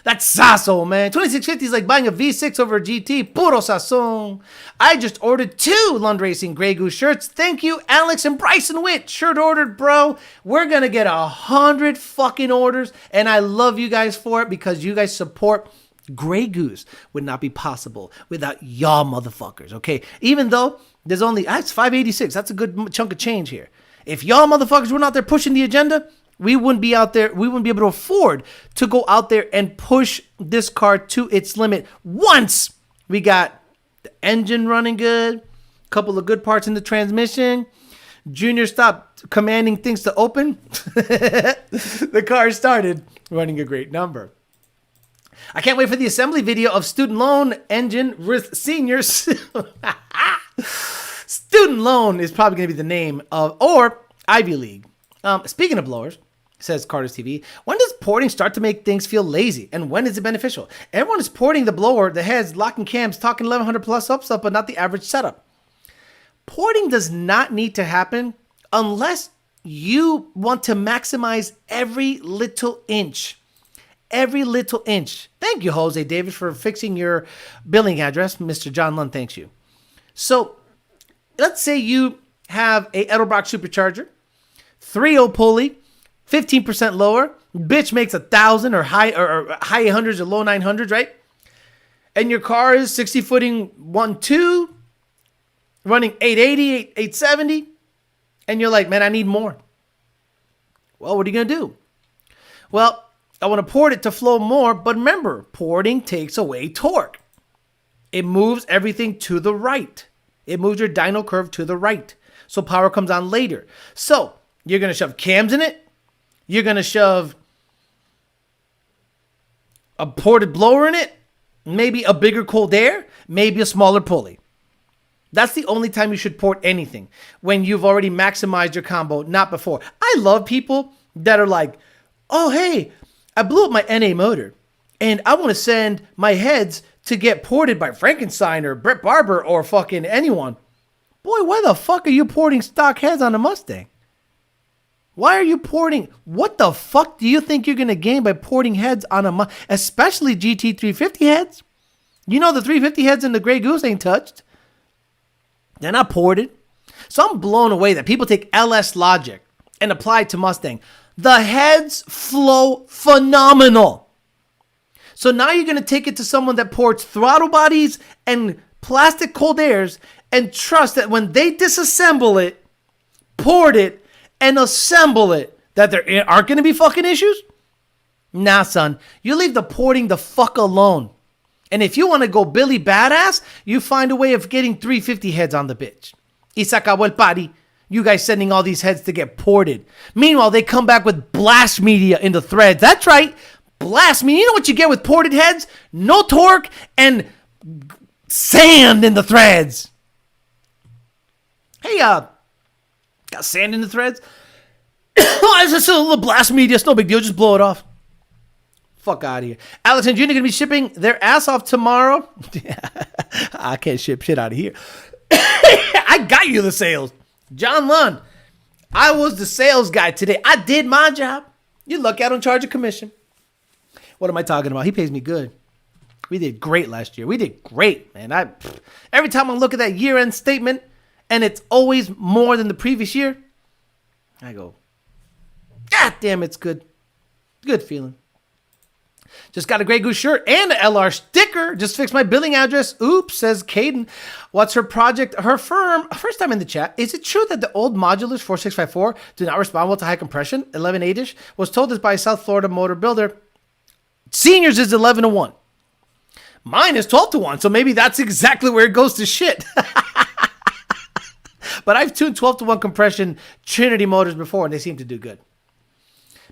That's sasso, man. 2650 is like buying a V6 over a GT. Puro sazon. I just ordered 2 Lund Racing Grey Goose shirts. Thank you, Alex and Bryson Witt. Shirt ordered, bro. We're going to get 100 fucking orders. And I love you guys for it because you guys support. Grey Goose would not be possible without y'all motherfuckers, okay? Even though there's only, it's 586. That's a good chunk of change here. If y'all motherfuckers were not there pushing the agenda, We wouldn't be out there. We wouldn't be able to afford to go out there and push this car to its limit. Once we got the engine running good, a couple of good parts in the transmission, Junior stopped commanding things to open, the car started running a great number. I can't wait for the assembly video of student loan engine with seniors. Student loan is probably going to be the name of, or Ivy League. Speaking of blowers, says Carter's TV, when does porting start to make things feel lazy, and when is it beneficial? Everyone is porting the blower, the heads, locking cams, talking 1100 plus ups, but not the average setup. Porting does not need to happen unless you want to maximize every little inch. Every little inch. Thank you, Jose Davis, for fixing your billing address. Mr. John Lund thanks you. So let's say you have a Edelbrock Supercharger, 3.0 pulley, 15% lower. Bitch makes 1,000 or high 800s or low 900s, right? And your car is 60 footing 1.2, running 880, 870, and you're like, man, I need more. Well, what are you gonna do? Well, I want to port it to flow more, but remember, porting takes away torque. It moves everything to the right. It moves your dyno curve to the right. So power comes on later. So you're going to shove cams in it. You're going to shove a ported blower in it. Maybe a bigger cold air. Maybe a smaller pulley. That's the only time you should port anything. When you've already maximized your combo, not before. I love people that are like, oh, hey, I blew up my NA motor, and I want to send my heads to get ported by Frankenstein or Brett Barber or fucking anyone. Boy, why the fuck are you porting stock heads on a Mustang? Why are you porting? What the fuck do you think you're going to gain by porting heads on a Mustang? Especially GT350 heads. You know the 350 heads in the Grey Goose ain't touched. They're not ported. So I'm blown away that people take LS logic and apply it to Mustang. The heads flow phenomenal. So now you're going to take it to someone that ports throttle bodies and plastic cold airs and trust that when they disassemble it, port it, and assemble it, that there aren't going to be fucking issues? Nah, son. You leave the porting the fuck alone. And if you want to go Billy Badass, you find a way of getting 350 heads on the bitch. Y se acabó el party. You guys sending all these heads to get ported. Meanwhile, they come back with blast media in the threads. That's right. Blast media. You know what you get with ported heads? No torque and sand in the threads. Hey, got sand in the threads? It's just a little blast media. It's no big deal. Just blow it off. Fuck out of here. Alex and Junior going to be shipping their ass off tomorrow. I can't ship shit out of here. I got you the sales. John Lund, I was the sales guy today. I did my job. You lucky I don't charge a commission. What am I talking about? He pays me good. We did great last year. We did great, man. Every time I look at that year-end statement and it's always more than the previous year, I go, God damn, it's good. Good feeling. Just got a Grey Goose shirt and an LR sticker. Just fixed my billing address. Oops, says Caden. What's her project? Her firm. First time in the chat. Is it true that the old modulars 4654 do not respond well to high compression? 11.8-ish. Was told this by a South Florida motor builder. Seniors is 11-1. Mine is 12-1. So maybe that's exactly where it goes to shit. But I've tuned 12-1 compression Trinity motors before and they seem to do good.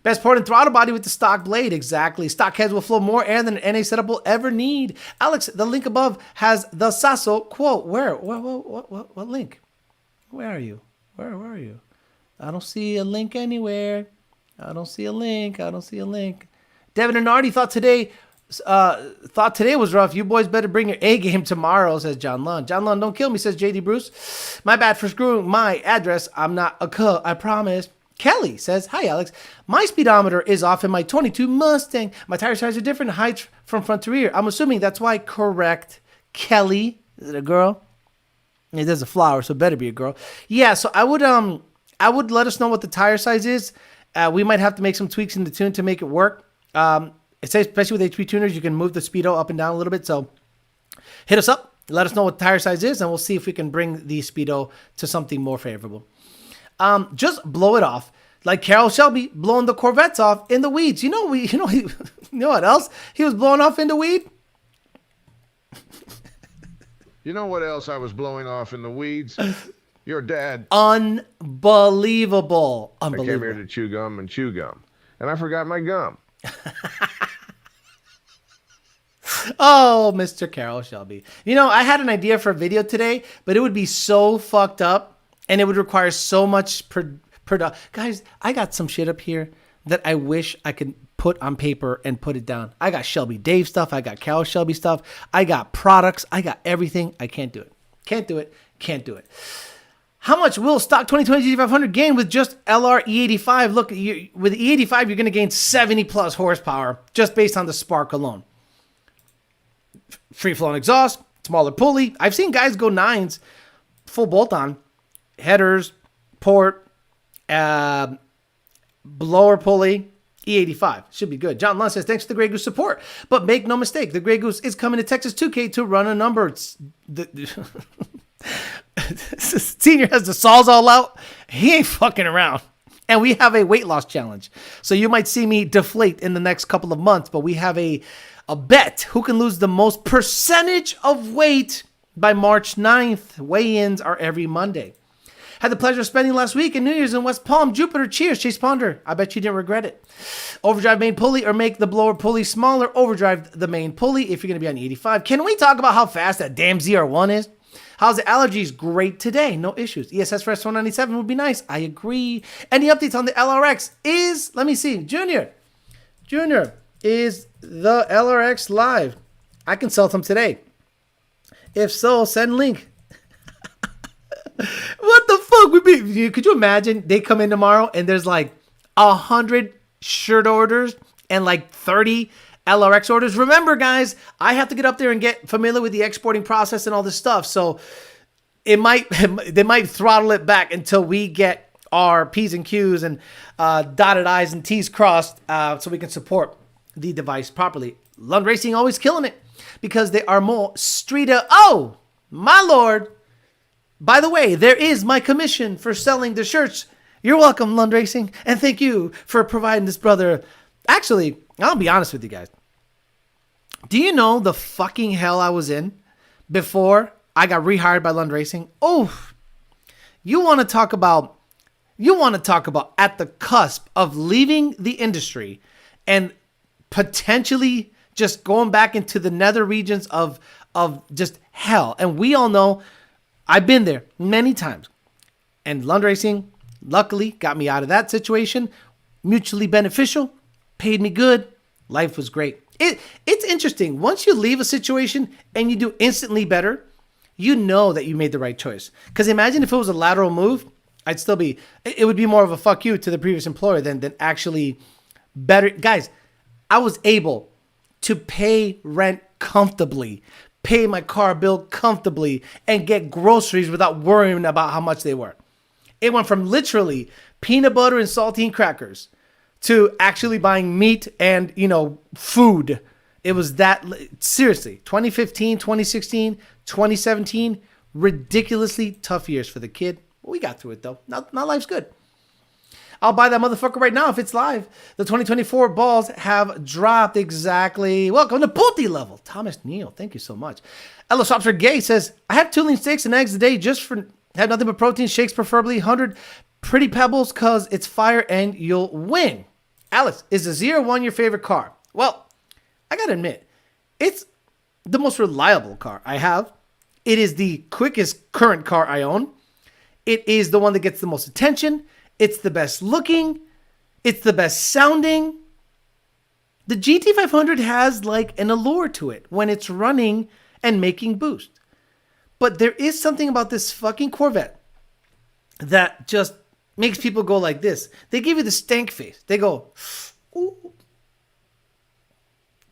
Best port and throttle body with the stock blade. Exactly. Stock heads will flow more air than an NA setup will ever need. Alex, the link above has the Sasso quote. Where? What link? Where are you? Where are you? I don't see a link anywhere. I don't see a link. Devin and Artie thought today was rough. You boys better bring your A game tomorrow, says John Lund. John Lund, don't kill me, says JD Bruce. My bad for screwing my address. I'm not a cuh, I promise. Kelly says, hi, Alex. My speedometer is off in my 22 Mustang. My tire size are different heights from front to rear. I'm assuming that's why. Correct. Kelly. Is it a girl? It is a flower, so it better be a girl. Yeah, so I would let us know what the tire size is. We might have to make some tweaks in the tune to make it work. It says, especially with HP tuners, you can move the speedo up and down a little bit. So hit us up. Let us know what the tire size is, and we'll see if we can bring the speedo to something more favorable. Just blow it off. Like Carroll Shelby blowing the Corvettes off in the weeds. You know what else he was blowing off in the weed? You know what else I was blowing off in the weeds? Your dad. Unbelievable. I came here to chew gum, and I forgot my gum. Oh, Mr. Carroll Shelby. I had an idea for a video today, but it would be so fucked up, and it would require so much Guys, I got some shit up here that I wish I could put on paper and put it down. I got Shelby Dave stuff. I got Carroll Shelby stuff. I got products. I got everything. I can't do it. Can't do it. How much will stock 2020 GT500 gain with just LR E85? Look, with the E85, you're going to gain 70 plus horsepower just based on the spark alone. Free-flowing exhaust, smaller pulley. I've seen guys go 9s, full bolt-on, headers, port, blower pulley, E85. Should be good. John Lund says, thanks for the Grey Goose support. But make no mistake, the Grey Goose is coming to Texas 2K to run a number. Senior has the saws all out. He ain't fucking around. And we have a weight loss challenge. So you might see me deflate in the next couple of months, but we have a bet who can lose the most percentage of weight by March 9th. Weigh-ins are every Monday. Had the pleasure of spending last week in New Year's in West Palm. Jupiter, cheers. Chase Ponder. I bet you didn't regret it. Overdrive main pulley or make the blower pulley smaller. Overdrive the main pulley if you're going to be on 85. Can we talk about how fast that damn ZR1 is? How's the allergies? Great today. No issues. ESS for S197 would be nice. I agree. Any updates on the LRX is, let me see, Junior, is the LRX live? I can sell some today. If so, send link. What the fuck would be? Could you imagine they come in tomorrow and there's like 100 shirt orders and like 30 LRX orders? Remember, guys, I have to get up there and get familiar with the exporting process and all this stuff. So they might throttle it back until we get our P's and Q's and dotted I's and T's crossed so we can support the device properly. Lund Racing always killing it because they are more streeter. Oh, my Lord. By the way, there is my commission for selling the shirts. You're welcome, Lund Racing. And thank you for providing this brother. Actually, I'll be honest with you guys. Do you know the fucking hell I was in before I got rehired by Lund Racing? Oh, you want to talk about at the cusp of leaving the industry and potentially just going back into the nether regions of just hell. And we all know I've been there many times. And Lund Racing, luckily, got me out of that situation. Mutually beneficial. Paid me good. Life was great. It's interesting. Once you leave a situation and you do instantly better, you know that you made the right choice. Because imagine if it was a lateral move, it would be more of a fuck you to the previous employer than actually better. Guys, I was able to pay rent comfortably, pay my car bill comfortably, and get groceries without worrying about how much they were. It went from literally peanut butter and saltine crackers to actually buying meat and, food. It was that, seriously, 2015, 2016, 2017, ridiculously tough years for the kid. We got through it, though. Now life's good. I'll buy that motherfucker right now if it's live. The 2024 balls have dropped exactly. Welcome to Pulte level. Thomas Neal, thank you so much. Ella Shops are Gay says, I have 2 lean steaks and eggs a day just for, have nothing but protein, shakes preferably, 100 pretty pebbles because it's fire and you'll win. Alex, is the ZR1 your favorite car? Well, I got to admit, it's the most reliable car I have. It is the quickest current car I own. It is the one that gets the most attention. It's the best looking. It's the best sounding. The GT500 has like an allure to it when it's running and making boost. But there is something about this fucking Corvette that just makes people go like this. They give you the stank face. They go, ooh.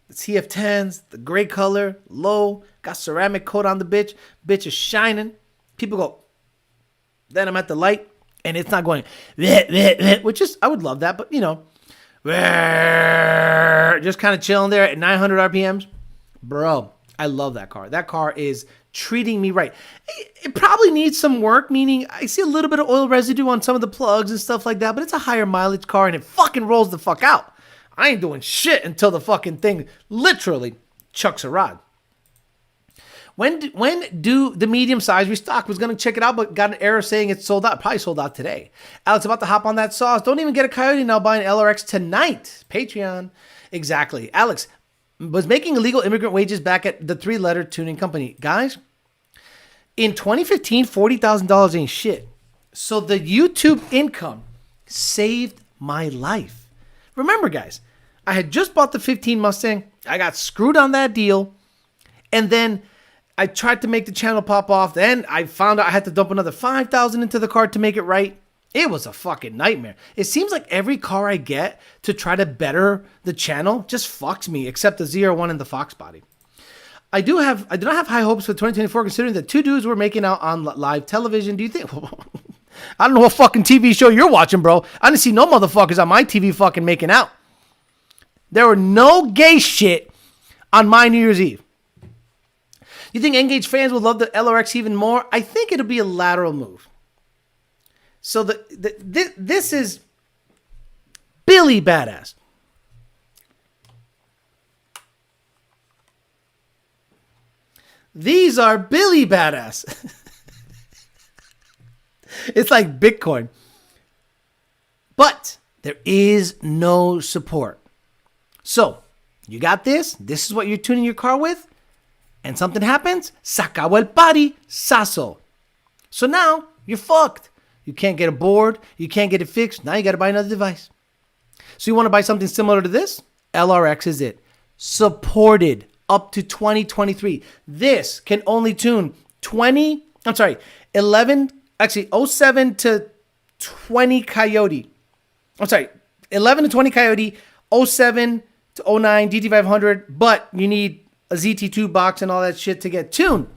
The CF10s, the gray color, low, got ceramic coat on the bitch. Bitch is shining. People go, then I'm at the light. And it's not going, which is, I would love that, but just kind of chilling there at 900 RPMs. Bro, I love that car. That car is treating me right. It probably needs some work, meaning I see a little bit of oil residue on some of the plugs and stuff like that, but it's a higher mileage car and it fucking rolls the fuck out. I ain't doing shit until the fucking thing literally chucks a rod. When do the medium size restock? Was going to check it out, but got an error saying it's sold out. Probably sold out today. Alex, about to hop on that sauce. Don't even get a Coyote now. Buy an LRX tonight. Patreon. Exactly. Alex was making illegal immigrant wages back at the 3-letter tuning company. Guys, in 2015, $40,000 ain't shit. So the YouTube income saved my life. Remember, guys, I had just bought the 15 Mustang. I got screwed on that deal. And then I tried to make the channel pop off. Then I found out I had to dump another $5,000 into the car to make it right. It was a fucking nightmare. It seems like every car I get to try to better the channel just fucks me, except the ZR1 and the Fox body. I do not have high hopes for 2024, considering the two dudes were making out on live television. Do you think? I don't know what fucking TV show you're watching, bro. I didn't see no motherfuckers on my TV fucking making out. There were no gay shit on my New Year's Eve. You think Engage fans will love the LRX even more? I think it'll be a lateral move. So this is Billy Badass. These are Billy Badass. It's like Bitcoin. But there is no support. So you got this. This is what you're tuning your car with. And something happens. Se acabó el party. Sasso. So now you're fucked. You can't get a board. You can't get it fixed. Now you got to buy another device. So you want to buy something similar to this? LRX is it. Supported up to 2023. This can only tune 07 to 20 Coyote. 11 to 20 Coyote, 07 to 09 DT500, but you need a ZT2 box and all that shit to get tuned.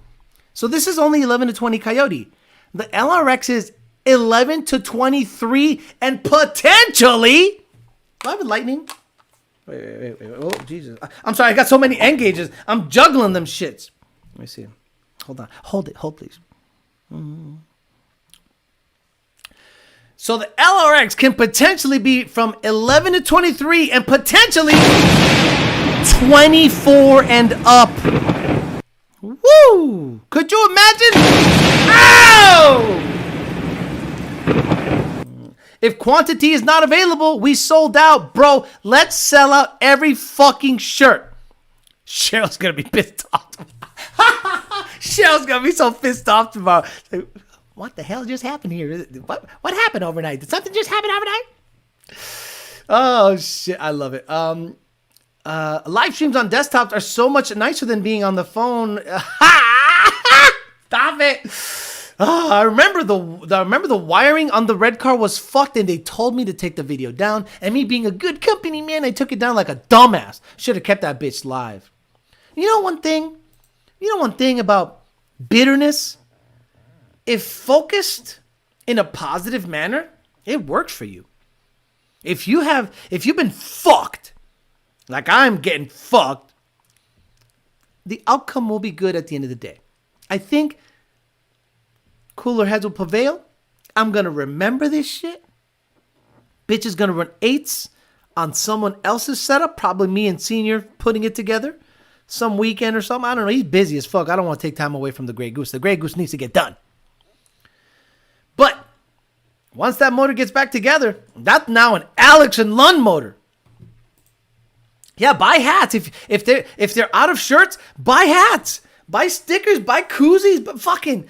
So this is only 11 to 20 Coyote. The LRX is 11 to 23 and potentially... Do I have a lightning? Wait. Oh, Jesus. I'm sorry. I got so many N gauges. I'm juggling them shits. Let me see. Hold on. Hold it. Hold, please. So the LRX can potentially be from 11 to 23 and potentially 24 and up. Woo! Could you imagine? Ow! If quantity is not available, we sold out, bro. Let's sell out every fucking shirt. Cheryl's gonna be pissed off. Cheryl's gonna be so pissed off tomorrow. Like, what the hell just happened here? What happened overnight? Did something just happen overnight? Oh shit, I love it. Live streams on desktops are so much nicer than being on the phone. Stop it. I remember the wiring on the red car was fucked, and they told me to take the video down. And me being a good company man, I took it down like a dumbass. Should have kept that bitch live. You know one thing about bitterness? If focused in a positive manner, it works for you. If you've been fucked, like I'm getting fucked, the outcome will be good at the end of the day. I think cooler heads will prevail. I'm going to remember this shit. Bitch is going to run 8s on someone else's setup. Probably me and Senior putting it together some weekend or something. I don't know. He's busy as fuck. I don't want to take time away from the Grey Goose. The Grey Goose needs to get done. But once that motor gets back together, that's now an Alex and Lund motor. Yeah, buy hats. If they're out of shirts, buy hats. Buy stickers. Buy koozies. But fucking...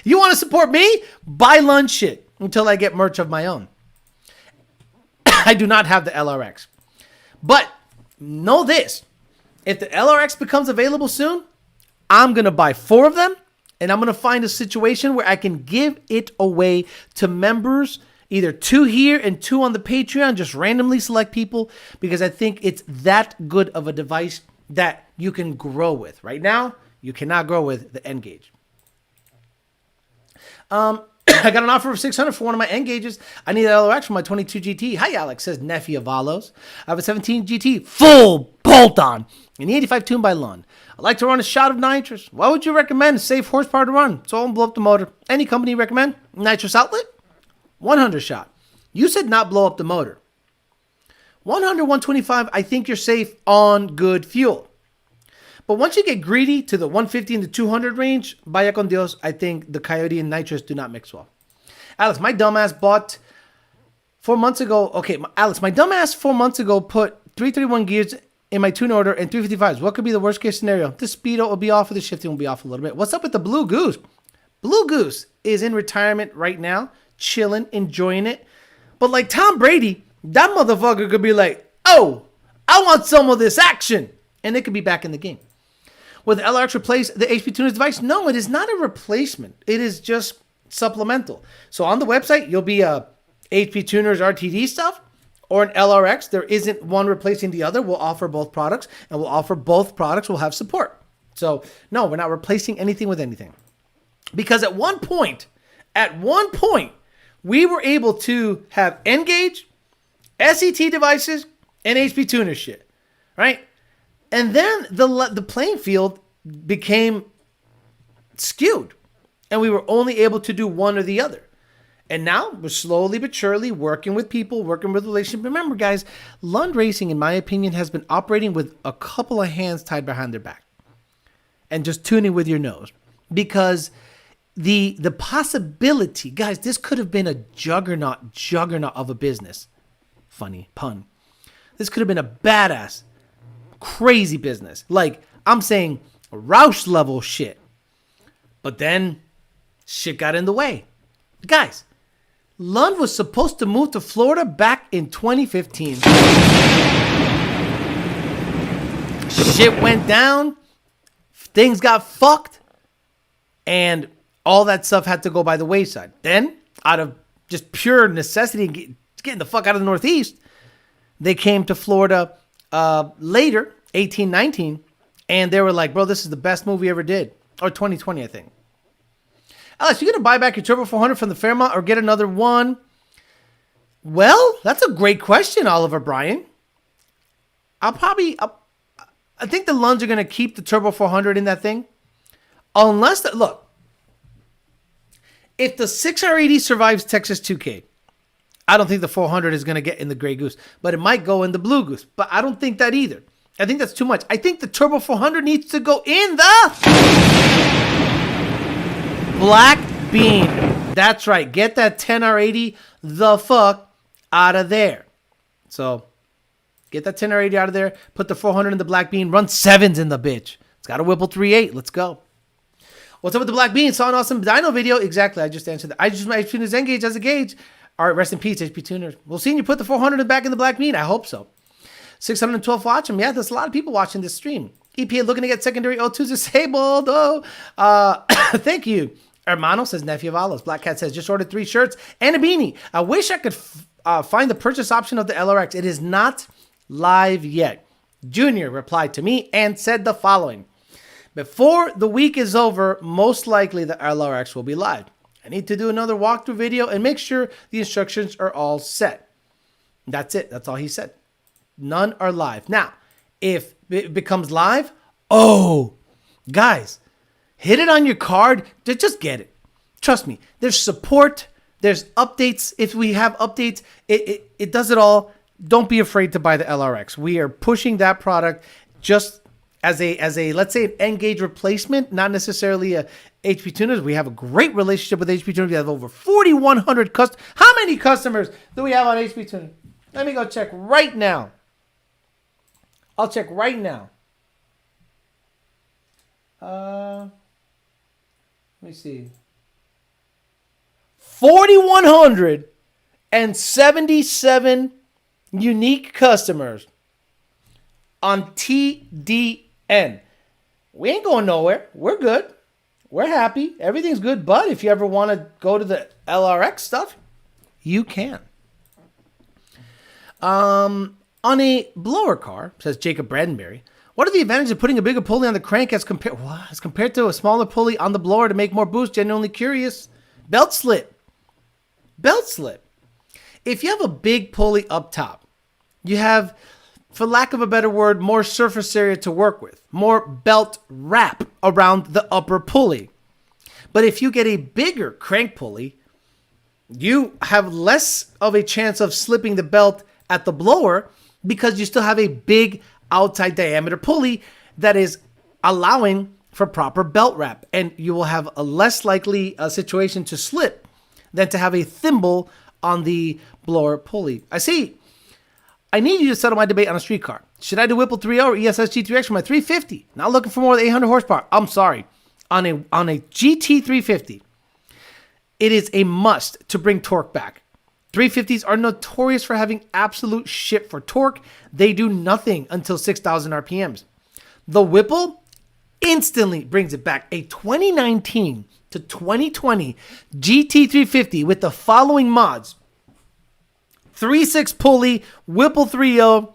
You want to support me? Buy lunch shit until I get merch of my own. I do not have the LRX. But know this. If the LRX becomes available soon, I'm going to buy 4 of them, and I'm going to find a situation where I can give it away to members, either 2 here and 2 on the Patreon, just randomly select people, because I think it's that good of a device that you can grow with. Right now, you cannot grow with the N gauge. I got an offer of $600 for one of my N gauges. I need an LRX for my 22 GT. Hi, Alex, says Neffy Avalos. I have a 17 GT full bolt-on in the 85 tuned by Lund. I like to run a shot of nitrous. What would you recommend? A safe horsepower to run so I won't blow up the motor. Any company you recommend? Nitrous outlet? 100 shot. You said not blow up the motor. 100, 125, I think you're safe on good fuel. But once you get greedy to the 150 and the 200 range, vaya con Dios, I think the Coyote and nitrous do not mix well. Alex, my dumbass bought 4 months ago. Okay, Alex, my dumbass 4 months ago put 331 gears in my tune order and 355s. What could be the worst case scenario? The speedo will be off or the shifting will be off a little bit. What's up with the Blue Goose? Blue Goose is in retirement right now, chilling, enjoying it. But like Tom Brady, that motherfucker could be like, oh, I want some of this action. And it could be back in the game. Will the LRX replace the HP Tuners device? No, it is not a replacement. It is just supplemental. So on the website, you'll be a HP Tuners RTD stuff or an LRX. There isn't one replacing the other. We'll offer both products, and we'll offer both products. We'll have support. So no, we're not replacing anything with anything. Because at one point, we were able to have N-Gauge, SET devices, and HP Tuner shit, right? And then the playing field became skewed, and we were only able to do one or the other. And now we're slowly but surely working with people, working with relationships. Remember, guys, Lund Racing, in my opinion, has been operating with a couple of hands tied behind their back and just tuning with your nose. Because the possibility, guys, this could have been a juggernaut of a business. Funny pun. This could have been a badass, crazy business. Like, I'm saying Roush level shit. But then shit got in the way. Guys, Lund was supposed to move to Florida back in 2015. Shit went down. Things got fucked. And all that stuff had to go by the wayside. Then, out of just pure necessity, getting the fuck out of the Northeast, they came to Florida later, 18, 19, and they were like, bro, this is the best move we ever did. Or 2020, I think. Alex, you going to buy back your Turbo 400 from the Fairmont or get another one? Well, that's a great question, Oliver Bryan. I think the Lunds are going to keep the Turbo 400 in that thing. Unless, look, if the 6R80 survives Texas 2K, I don't think the 400 is going to get in the Grey Goose, but it might go in the Blue Goose. But I don't think that either. I think that's too much. I think the Turbo 400 needs to go in the Black Bean. That's right. Get that 10R80 the fuck out of there. So get that 10R80 out of there. Put the 400 in the Black Bean. Run 7s in the bitch. It's got a Whipple 3.8. Let's go. What's up with the Black Bean? Saw an awesome dyno video. Exactly. I just answered that. I just tuned his N-Gauge as a gauge. All right, rest in peace, HP Tuners. We'll see you put the 400 back in the Black Bean. I hope so. 612 watch them. Yeah, there's a lot of people watching this stream. EPA looking to get secondary O2s disabled. Thank you. Hermano says Nephew Valos. Black Cat says just ordered 3 shirts and a beanie. I wish I could find the purchase option of the LRX. It is not live yet. Junior replied to me and said the following. Before the week is over, most likely the LRX will be live. I need to do another walkthrough video and make sure the instructions are all set. That's it. That's all he said. None are live. Now, if it becomes live, guys, hit it on your card. Just get it. Trust me. There's support. There's updates. If we have updates, it does it all. Don't be afraid to buy the LRX. We are pushing that product just as a let's say an N-Gauge replacement, not necessarily a HP Tuners. We have a great relationship with HP Tuners. We have over 4,100 customers. How many customers do we have on HP Tuners? Let me go check right now. I'll check right now. Let me see. 4,177 unique customers on TDN. We ain't going nowhere. We're good. We're happy. Everything's good. But if you ever want to go to the LRX stuff, you can. On a blower car, says Jacob Bradenberry, what are the advantages of putting a bigger pulley on the crank as compared to a smaller pulley on the blower to make more boost? Genuinely curious. Belt slip. If you have a big pulley up top, you have for lack of a better word, more surface area to work with, more belt wrap around the upper pulley. But if you get a bigger crank pulley, you have less of a chance of slipping the belt at the blower because you still have a big outside diameter pulley that is allowing for proper belt wrap. And you will have a less likely situation to slip than to have a thimble on the blower pulley. I need you to settle my debate on a street car. Should I do Whipple 3.0 or ESS G3X for my 350? Not looking for more than 800 horsepower. I'm sorry. On a GT350, it is a must to bring torque back. 350s are notorious for having absolute shit for torque. They do nothing until 6,000 RPMs. The Whipple instantly brings it back. A 2019 to 2020 GT350 with the following mods: 3.6 pulley, Whipple 3.0,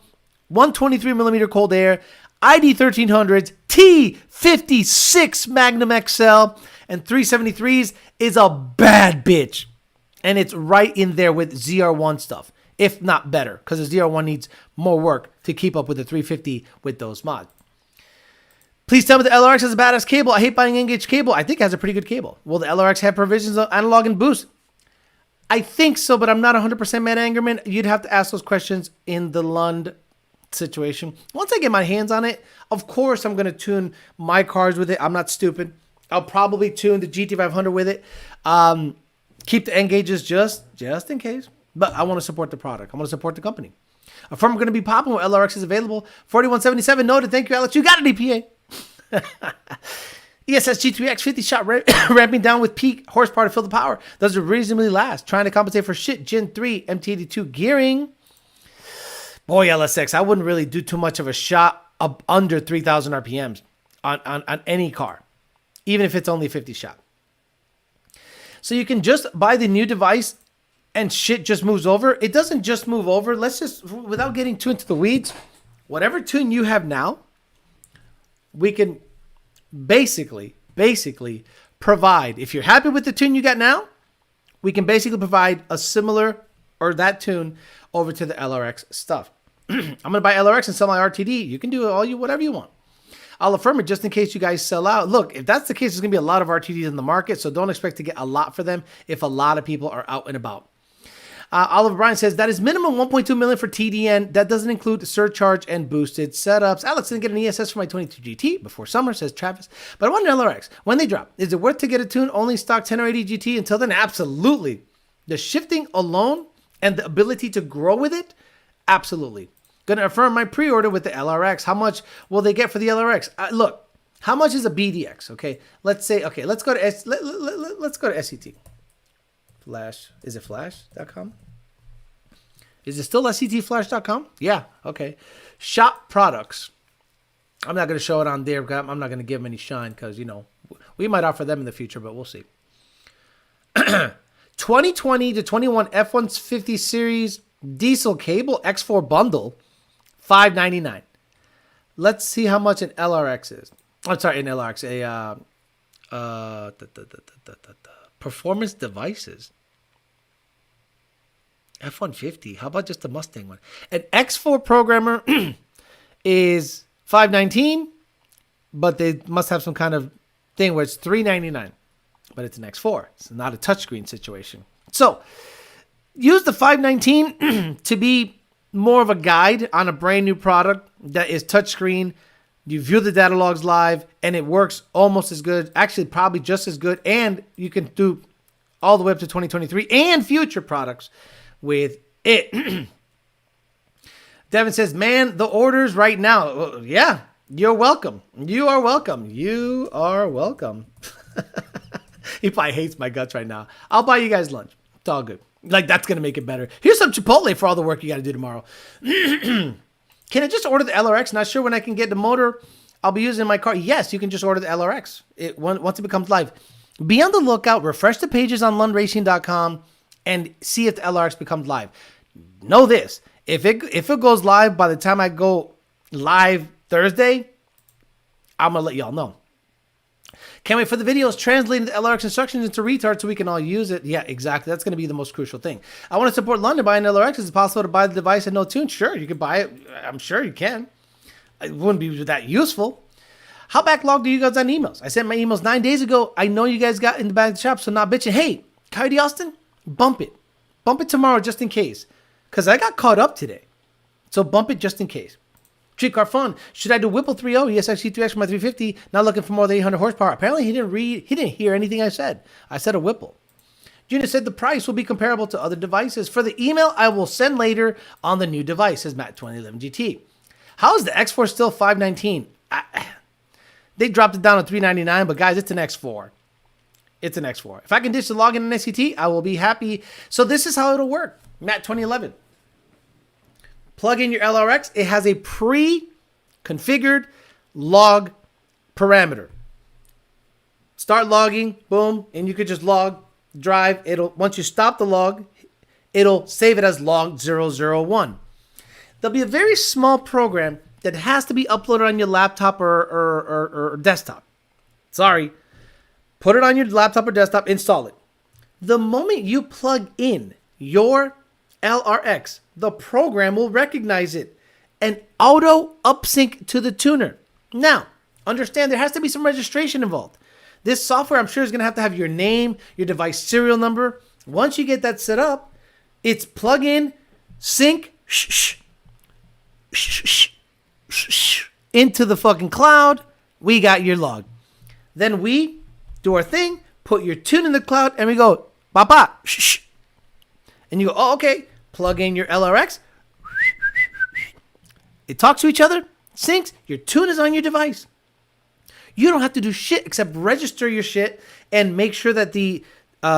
123 millimeter cold air, ID 1300s, T56 Magnum XL, and 373s is a bad bitch. And it's right in there with ZR1 stuff, if not better, because the ZR1 needs more work to keep up with the 350 with those mods. Please tell me the LRX has a badass cable. I hate buying N-gauge cable. I think it has a pretty good cable. Will the LRX have provisions of analog and boost? I think so, but I'm not 100% Matt Angerman. You'd have to ask those questions in the Lund situation. Once I get my hands on it, of course I'm going to tune my cars with it. I'm not stupid. I'll probably tune the GT500 with it. Keep the N-gauges just in case. But I want to support the product. I want to support the company. A firm going to be popping when LRX is available. 4177 noted. Thank you, Alex. You got it, EPA. ESS G3X 50 shot ramping down with peak horsepower to fill the power. Does it reasonably last? Trying to compensate for shit Gen 3 MT82 gearing. Boy, LSX, I wouldn't really do too much of a shot up under 3,000 RPMs on any car, even if it's only 50 shot. So you can just buy the new device and shit just moves over. It doesn't just move over. Let's just, without getting too into the weeds, whatever tune you have now, we can basically provide, if you're happy with the tune you got now, we can basically provide a similar or that tune over to the LRX stuff. I'm going to buy LRX and sell my RTD. You can do whatever you want. I'll affirm it just in case you guys sell out. Look, if that's the case, there's going to be a lot of RTDs in the market, so don't expect to get a lot for them if a lot of people are out and about. Oliver Bryan says, that is minimum $1.2 million for TDN. That doesn't include surcharge and boosted setups. Alex didn't get an ESS for my 22 GT before summer, says Travis. But I want an LRX. When they drop, is it worth to get a tune only stock 10 or 80 GT? Until then, absolutely. The shifting alone and the ability to grow with it, absolutely. Going to affirm my pre-order with the LRX. How much will they get for the LRX? Look, how much is a BDX? Okay, let's say, let's go to let's go to SET. Flash, is it flash.com? Is it still SETflash.com? Yeah, okay. Shop products. I'm not going to show it on there because I'm not going to give them any shine because, we might offer them in the future, but we'll see. 2020 to 21 F-150 series diesel cable X4 bundle, $599. Let's see how much an LRX is. I'm sorry, an LRX, performance devices. F-150. How about just the Mustang one? An X4 programmer is $519, but they must have some kind of thing where it's $399. But it's an X4. It's not a touchscreen situation. So use the $519 to be more of a guide on a brand new product that is touchscreen. You view the data logs live, and it works almost as good, actually probably just as good, and you can do all the way up to 2023 and future products with it. Devin says, man, the orders right now. Yeah, you're welcome. You are welcome. You are welcome. He probably hates my guts right now. I'll buy you guys lunch. It's all good. Like, that's going to make it better. Here's some Chipotle for all the work you got to do tomorrow. Can I just order the LRX? Not sure when I can get the motor I'll be using in my car. Yes, you can just order the LRX once it becomes live. Be on the lookout. Refresh the pages on lundracing.com and see if the LRX becomes live. Know this. If it goes live by the time I go live Thursday, I'm going to let y'all know. Can't wait for the videos translating the LRX instructions into retard so we can all use it. Yeah, exactly. That's going to be the most crucial thing. I want to support London buying LRX. Is it possible to buy the device and no tune? Sure, you can buy it. I'm sure you can. It wouldn't be that useful. How backlogged are you guys on emails? I sent my emails 9 days ago. I know you guys got in the back of the shop, so not bitching. Hey, Coyote Austin, bump it. Bump it tomorrow just in case. Because I got caught up today. So bump it just in case. Treat car fun. Should I do Whipple 3.0 ESX C3X for my 350? Not looking for more than 800 horsepower. Apparently he didn't hear anything I said. I said a Whipple. Junior said the price will be comparable to other devices. For the email, I will send later on the new device, says Matt 2011 GT. How is the X4 still $519? They dropped it down to $399, but guys, it's an X4. It's an X4. If I can ditch the login in SCT, I will be happy. So this is how it'll work. Matt 2011. Plug in your LRX. It has a pre-configured log parameter. Start logging, boom, and you could just log, drive. Once you stop the log, it'll save it as log 001. There'll be a very small program that has to be uploaded on your laptop or desktop. Sorry. Put it on your laptop or desktop, install it. The moment you plug in your LRX, the program will recognize it and auto upsync to the tuner. Now, understand there has to be some registration involved. This software, I'm sure, is going to have your name, your device serial number. Once you get that set up, it's plug in, sync, into the fucking cloud. We got your log. Then we do our thing, put your tune in the cloud, and we go, ba-ba, and you go, oh, okay, plug in your LRX. It talks to each other, syncs, your tune is on your device. You don't have to do shit except register your shit and make sure that the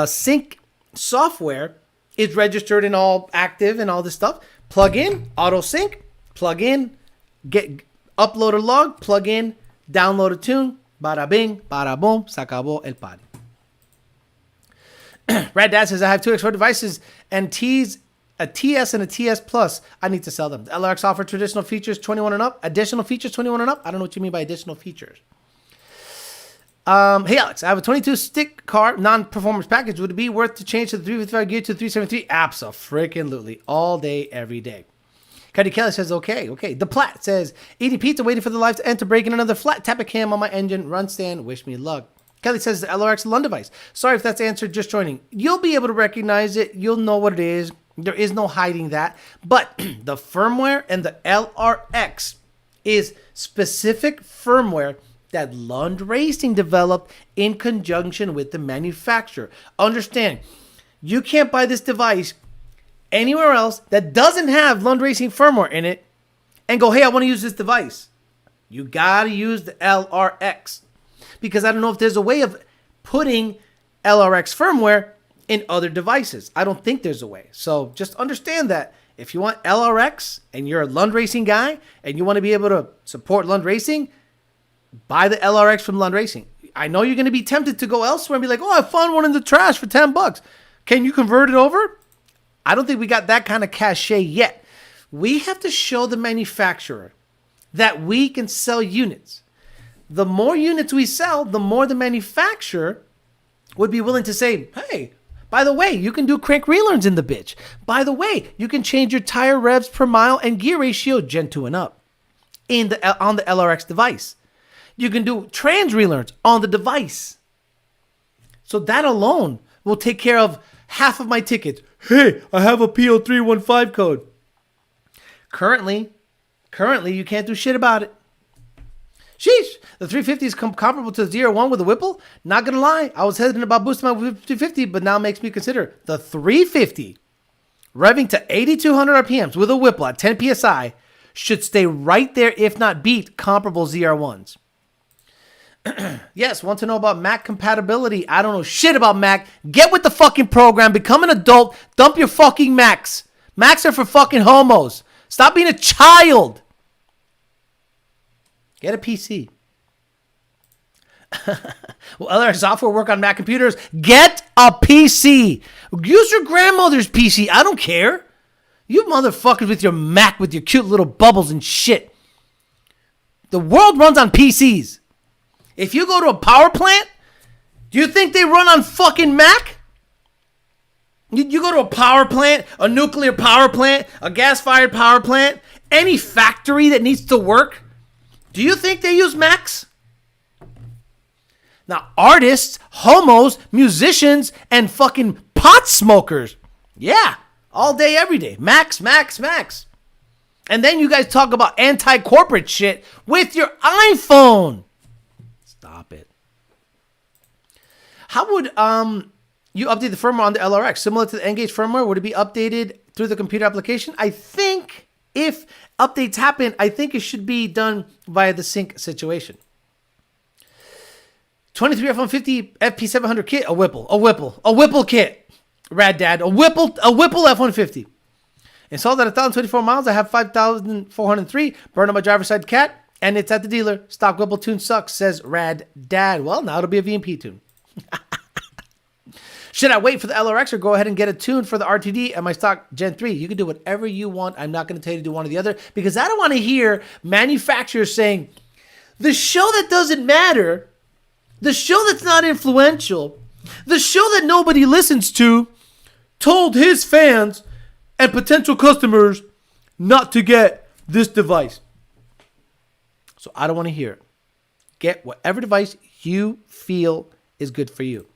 sync software is registered and all active and all this stuff. Plug in, auto sync, plug in, upload a log, plug in, download a tune, bada bing, bada boom, se acabó el party. Rad Dad says, I have 2 X4 devices and a TS and a TS Plus. I need to sell them. The LRX offer traditional features 21 and up. Additional features 21 and up? I don't know what you mean by additional features. Hey Alex, I have a 22 stick car non-performance package. Would it be worth to change to the 355 gear to 373? Abso-freaking-lutely. All day, every day. Cuddy Kelly says, okay. The Platt says, eating pizza, waiting for the live to end to break in another flat tap a cam on my engine. Run stand, wish me luck. Kelly says, the LRX Lund device. Sorry if that's answered, just joining. You'll be able to recognize it. You'll know what it is. There is no hiding that. But the firmware and the LRX is specific firmware that Lund Racing developed in conjunction with the manufacturer. Understand, you can't buy this device anywhere else that doesn't have Lund Racing firmware in it and go, hey, I want to use this device. You got to use the LRX. Because I don't know if there's a way of putting LRX firmware in other devices. I don't think there's a way. So just understand that if you want LRX and you're a Lund Racing guy and you want to be able to support Lund Racing, buy the LRX from Lund Racing. I know you're going to be tempted to go elsewhere and be like, oh, I found one in the trash for $10. Can you convert it over? I don't think we got that kind of cachet yet. We have to show the manufacturer that we can sell units. The more units we sell, the more the manufacturer would be willing to say, hey, by the way, you can do crank relearns in the bitch. By the way, you can change your tire revs per mile and gear ratio Gen 2 and up on the LRX device. You can do trans relearns on the device. So that alone will take care of half of my tickets. Hey, I have a PO315 code. Currently, you can't do shit about it. Sheesh, the 350 is comparable to the ZR1 with a Whipple? Not gonna lie, I was hesitant about boosting my 350, but now makes me consider the 350 revving to 8,200 RPMs with a Whipple at 10 PSI should stay right there, if not beat comparable ZR1s. Yes, want to know about Mac compatibility? I don't know shit about Mac. Get with the fucking program, become an adult, dump your fucking Macs. Macs are for fucking homos. Stop being a child. Get a PC. Will LRX software work on Mac computers? Get a PC. Use your grandmother's PC. I don't care. You motherfuckers with your Mac with your cute little bubbles and shit. The world runs on PCs. If you go to a power plant, do you think they run on fucking Mac? You go to a power plant, a nuclear power plant, a gas-fired power plant, any factory that needs to work, do you think they use Macs? Now, artists, homos, musicians, and fucking pot smokers. Yeah, all day, every day. Macs. And then you guys talk about anti-corporate shit with your iPhone. Stop it. How would you update the firmware on the LRX? Similar to the N-Gage firmware, would it be updated through the computer application? I think if updates happen, I think it should be done via the sync situation. 23 F-150 FP700 kit, a Whipple kit. Rad Dad, a Whipple F-150. Installed at 1,024 miles. I have 5,403. Burned on my driver's side cat, and it's at the dealer. Stock Whipple tune sucks, says Rad Dad. Well, now it'll be a VMP tune. Should I wait for the LRX or go ahead and get a tune for the RTD and my stock Gen 3? You can do whatever you want. I'm not going to tell you to do one or the other because I don't want to hear manufacturers saying, the show that doesn't matter, the show that's not influential, the show that nobody listens to, told his fans and potential customers not to get this device. So I don't want to hear it. Get whatever device you feel is good for you.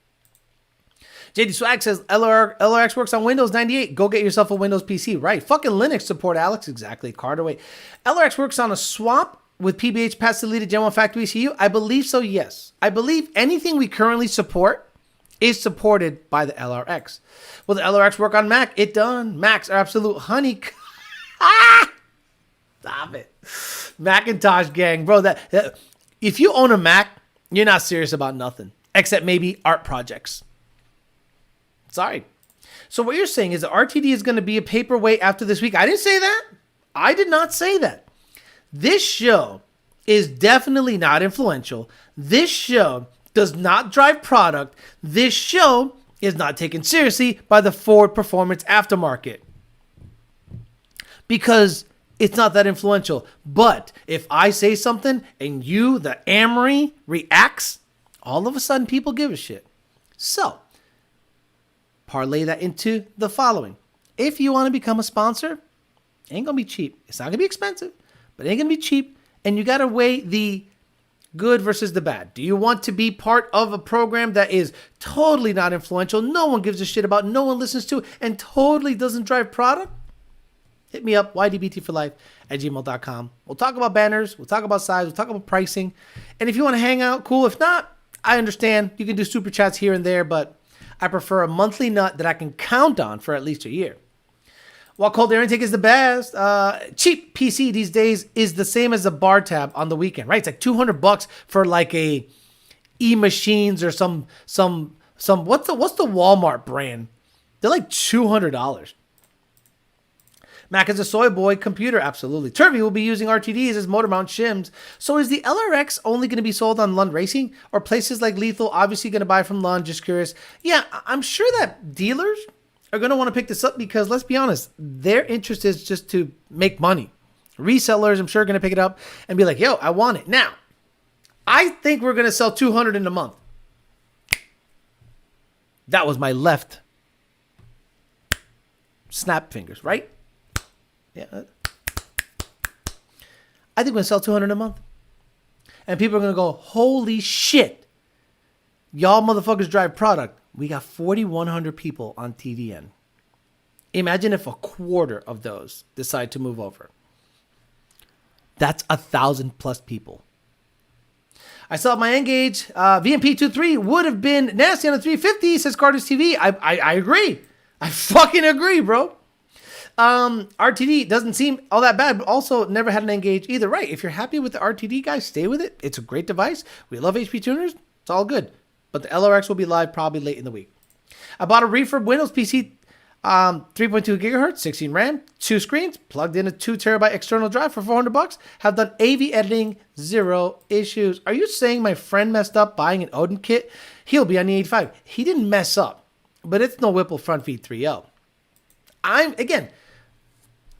JD Swag says, LRX works on Windows 98. Go get yourself a Windows PC. Right. Fucking Linux support, Alex. Exactly. Card away. LRX works on a swap with PBH past deleted Gen 1 factory ECU. I believe so, yes. I believe anything we currently support is supported by the LRX. Will the LRX work on Mac? It done. Macs are absolute honey. Stop it. Macintosh gang. Bro, that if you own a Mac, you're not serious about nothing. Except maybe art projects. Sorry. So what you're saying is the RTD is going to be a paperweight after this week. I didn't say that. I did not say that. This show is definitely not influential. This show does not drive product. This show is not taken seriously by the Ford Performance Aftermarket. Because it's not that influential. But if I say something and you, the Amory, reacts, all of a sudden people give a shit. So, parlay that into the following. If you want to become a sponsor, it ain't going to be cheap. It's not going to be expensive, but it ain't going to be cheap. And you got to weigh the good versus the bad. Do you want to be part of a program that is totally not influential, no one gives a shit about, no one listens to, and totally doesn't drive product? Hit me up, ydbtforlife@gmail.com. We'll talk about banners. We'll talk about size. We'll talk about pricing. And if you want to hang out, cool. If not, I understand. You can do super chats here and there, but I prefer a monthly nut that I can count on for at least a year. While cold air intake is the best, cheap PC these days is the same as a bar tab on the weekend, right? It's like $200 for like a E-Machines or some what's the Walmart brand? They're like $200. Mac is a soy boy computer, absolutely. Turvey will be using RTDs as motor mount shims. So is the LRX only going to be sold on Lund Racing or places like Lethal obviously going to buy from Lund? Just curious. Yeah, I'm sure that dealers are going to want to pick this up because let's be honest, their interest is just to make money. Resellers, I'm sure, are going to pick it up and be like, yo, I want it. Now, I think we're going to sell 200 in a month. That was my left snap fingers, right? Yeah. I think we're going to sell 200 a month. And people are going to go, holy shit. Y'all motherfuckers drive product. We got 4,100 people on TDN. Imagine if a quarter of those decide to move over. That's 1,000 plus people. I saw my N-Gage VMP 2.3 would have been nasty on a 350, says Carter's TV. I agree. I fucking agree, bro. RTD doesn't seem all that bad, but also never had an N-Gage either. Right. If you're happy with the RTD, guys, stay with it. It's a great device. We love HP tuners. It's all good. But the LRX will be live probably late in the week. I bought a refurb Windows PC, 3.2 gigahertz, 16 RAM, 2 screens, plugged in a 2 terabyte external drive for $400. Have done AV editing, 0 issues. Are you saying my friend messed up buying an Odin kit? He'll be on the 85. He didn't mess up, but it's no Whipple front feed 3.0. I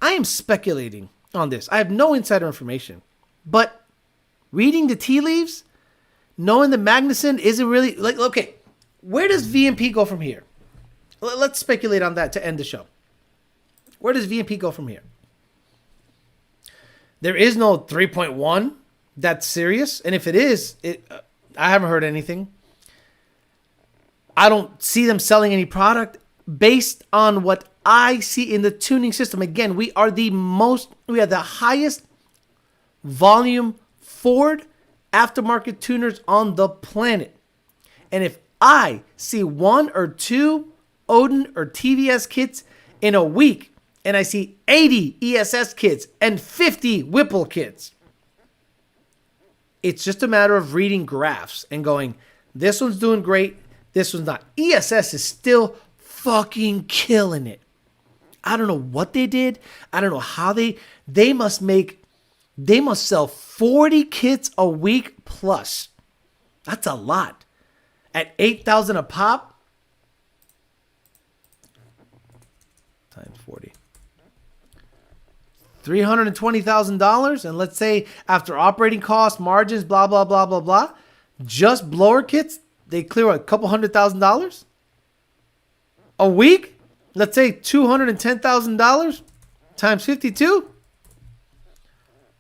am speculating on this. I have no insider information, but reading the tea leaves, knowing that Magnuson isn't really like, okay, where does VMP go from here? Let's speculate on that to end the show. Where does VMP go from here? There is no 3.1 that's serious. And if it is, I haven't heard anything. I don't see them selling any product based on what I see in the tuning system. Again, we are the highest volume Ford aftermarket tuners on the planet. And if I see 1 or 2 Odin or TVS kits in a week, and I see 80 ESS kits and 50 Whipple kits, it's just a matter of reading graphs and going, this one's doing great, this one's not. ESS is still fucking killing it. I don't know what they did. I don't know how they must sell 40 kits a week plus. That's a lot. At $8,000 a pop, times 40. $320,000, and let's say after operating costs, margins, blah, blah, blah, blah, blah, just blower kits, they clear a couple $100,000 a week. Let's say $210,000 times 52.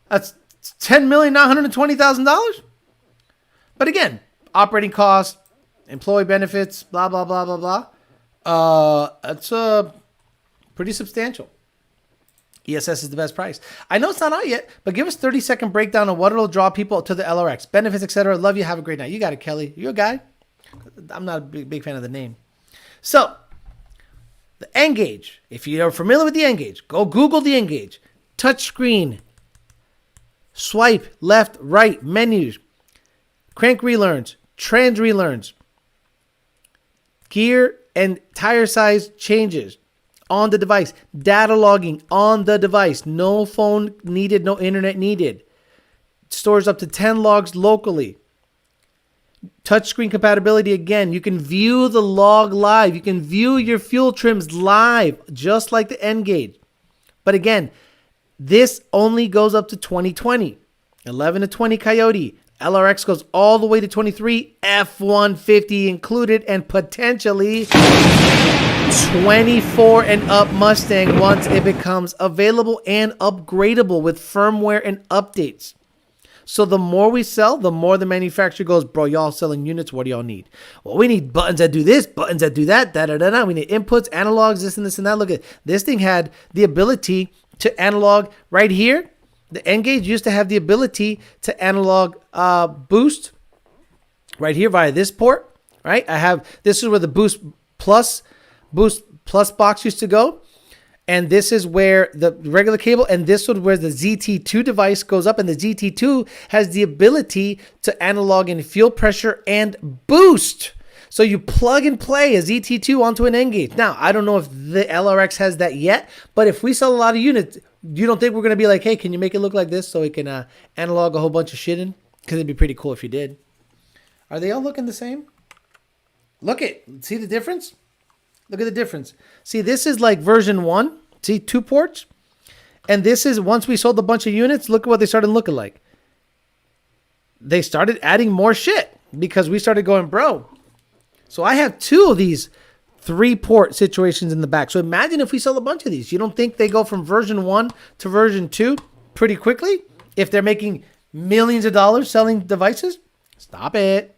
That's $10,920,000. But again, operating costs, employee benefits, blah, blah, blah, blah, blah. That's pretty substantial. ESS is the best price. I know it's not out yet, but give us 30-second breakdown on what it'll draw people to the LRX. Benefits, etc. Love you. Have a great night. You got it, Kelly. You're a guy. I'm not a big fan of the name. So, the N-Gage. If you're familiar with the N-Gage, go Google the N-Gage. Touchscreen. Swipe, left, right, menus. Crank relearns. Trans relearns. Gear and tire size changes on the device. Data logging on the device. No phone needed, no internet needed. Stores up to 10 logs locally. Touchscreen compatibility again. You can view the log live. You can view your fuel trims live, just like the N-Gage. But again, this only goes up to 2020. 11 to 20 Coyote. LRX goes all the way to 23. F-150 included, and potentially 24 and up Mustang once it becomes available and upgradable with firmware and updates. So the more we sell, the more the manufacturer goes, bro, y'all selling units, what do y'all need? Well, we need buttons that do this, buttons that do that, da-da-da-da. We need inputs, analogs, this and this and that. Look at this thing had the ability to analog right here. The N-Gage used to have the ability to analog boost right here via this port, right? This is where the boost plus box used to go. And this is where the regular cable, and this is where the ZT2 device goes up. And the ZT2 has the ability to analog in fuel pressure and boost. So you plug and play a ZT2 onto an N-Gage. Now, I don't know if the LRX has that yet, but if we sell a lot of units, you don't think we're going to be like, hey, can you make it look like this so we can analog a whole bunch of shit in? Because it'd be pretty cool if you did. Are they all looking the same? See the difference? Look at the difference. See, this is like version 1. See, 2 ports. And this is, once we sold a bunch of units, look at what they started looking like. They started adding more shit because we started going, bro. So I have 2 of these 3-port situations in the back. So imagine if we sell a bunch of these. You don't think they go from version 1 to version 2 pretty quickly if they're making millions of dollars selling devices? Stop it.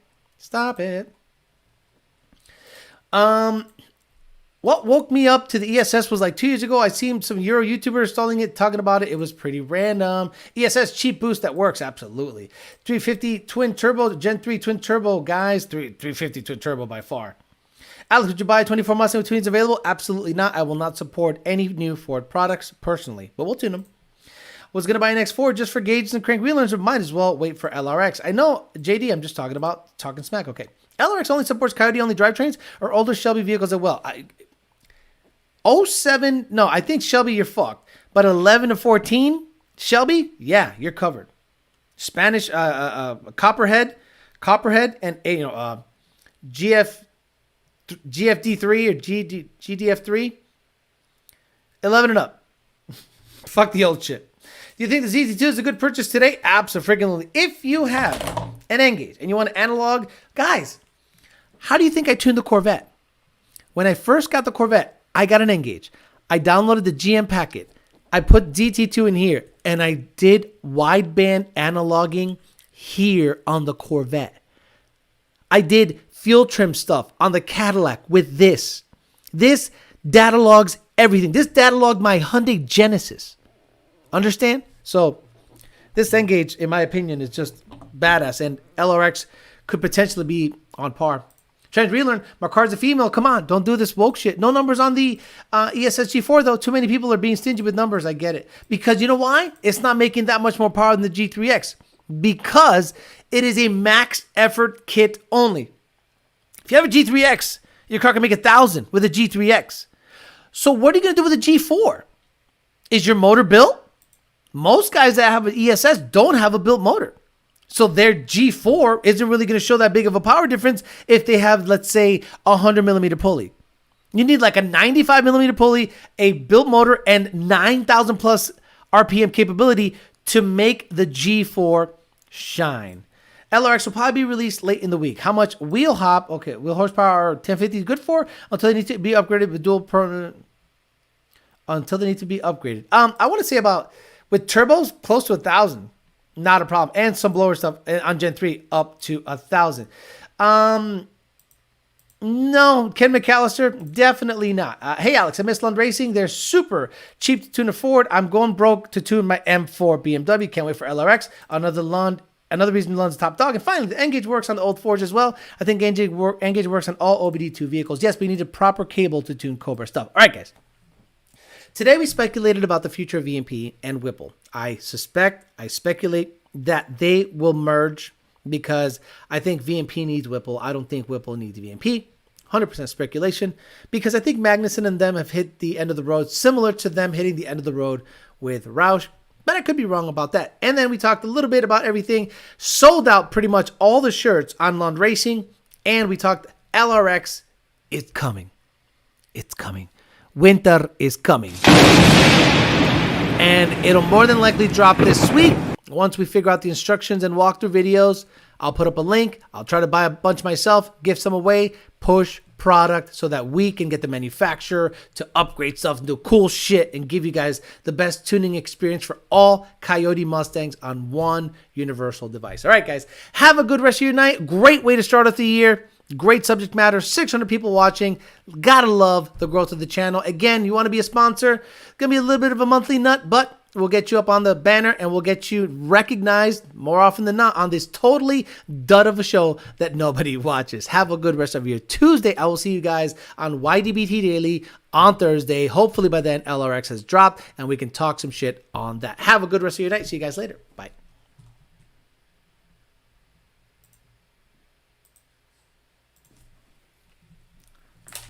What woke me up to the ESS was like 2 years ago. I seen some Euro YouTubers installing it, talking about it. It was pretty random. ESS cheap boost that works. Absolutely. 350 twin turbo, Gen 3 twin turbo, guys. 350 twin turbo by far. Alex, would you buy a 24 Mustang with tunes available? Absolutely not. I will not support any new Ford products personally, but we'll tune them. Was going to buy an X4 just for gauges and crank wheel, but might as well wait for LRX. I know, JD, I'm just talking smack. Okay. LRX only supports Coyote-only drivetrains or older Shelby vehicles as well. 07, no, I think Shelby, you're fucked. But 11 to 14, Shelby, yeah, you're covered. Spanish, Copperhead, and GFD3 or GDF3, 11 and up. Fuck the old shit. Do you think the ZT2 is a good purchase today? Absolutely. If you have an N-Gauge, and you want an analog, guys, how do you think I tuned the Corvette? When I first got the Corvette, I got an N-Gauge. I downloaded the GM packet. I put DT2 in here, and I did wideband analogging here on the Corvette. I did fuel trim stuff on the Cadillac with this. This data logs everything. This data logged my Hyundai Genesis. Understand? So this N-Gauge, in my opinion, is just badass, and LRX could potentially be on par. Trent Relearn, my car's a female. Come on, don't do this woke shit. No numbers on the ESS G4, though. Too many people are being stingy with numbers. I get it. Because you know why? It's not making that much more power than the G3X. Because it is a max effort kit only. If you have a G3X, your car can make 1,000 with a G3X. So what are you going to do with a G4? Is your motor built? Most guys that have an ESS don't have a built motor. So their G4 isn't really going to show that big of a power difference if they have, let's say, a 100 millimeter pulley. You need like a 95 millimeter pulley, a built motor, and 9,000 plus RPM capability to make the G4 shine. LRX will probably be released late in the week. How much wheel hop? Okay, wheel horsepower 1050 is good for until they need to be upgraded with dual permanent. Until they need to be upgraded. I want to say about with turbos close to 1,000. Not a problem. And some blower stuff on Gen 3 up to 1,000. No, Ken McAllister, definitely not. Hey, Alex, I miss Lund Racing. They're super cheap to tune a Ford. I'm going broke to tune my M4 BMW. Can't wait for LRX. Another reason Lund's top dog. And finally, the N-Gauge works on the old Fords as well. I think N-Gauge works on all OBD2 vehicles. Yes, we need a proper cable to tune Cobra stuff. All right, guys. Today we speculated about the future of VMP and Whipple. I speculate that they will merge because I think VMP needs Whipple. I don't think Whipple needs VMP. 100% speculation because I think Magnussen and them have hit the end of the road, similar to them hitting the end of the road with Roush. But I could be wrong about that. And then we talked a little bit about everything. Sold out pretty much all the shirts on Lund Racing. And we talked LRX is coming. It's coming. Winter is coming. And it'll more than likely drop this week. Once we figure out the instructions and walkthrough videos, I'll put up a link. I'll try to buy a bunch myself, give some away, push product so that we can get the manufacturer to upgrade stuff and do cool shit and give you guys the best tuning experience for all Coyote Mustangs on one universal device. All right, guys, have a good rest of your night. Great way to start off the year. Great subject matter, 600 people watching. Gotta love the growth of the channel. Again, you want to be a sponsor, gonna be a little bit of a monthly nut, but we'll get you up on the banner and we'll get you recognized more often than not on this totally dud of a show that nobody watches. Have a good rest of your Tuesday. I will see you guys on YDBT Daily on Thursday. Hopefully by then LRX has dropped and we can talk some shit on that. Have a good rest of your night. See you guys later. Bye.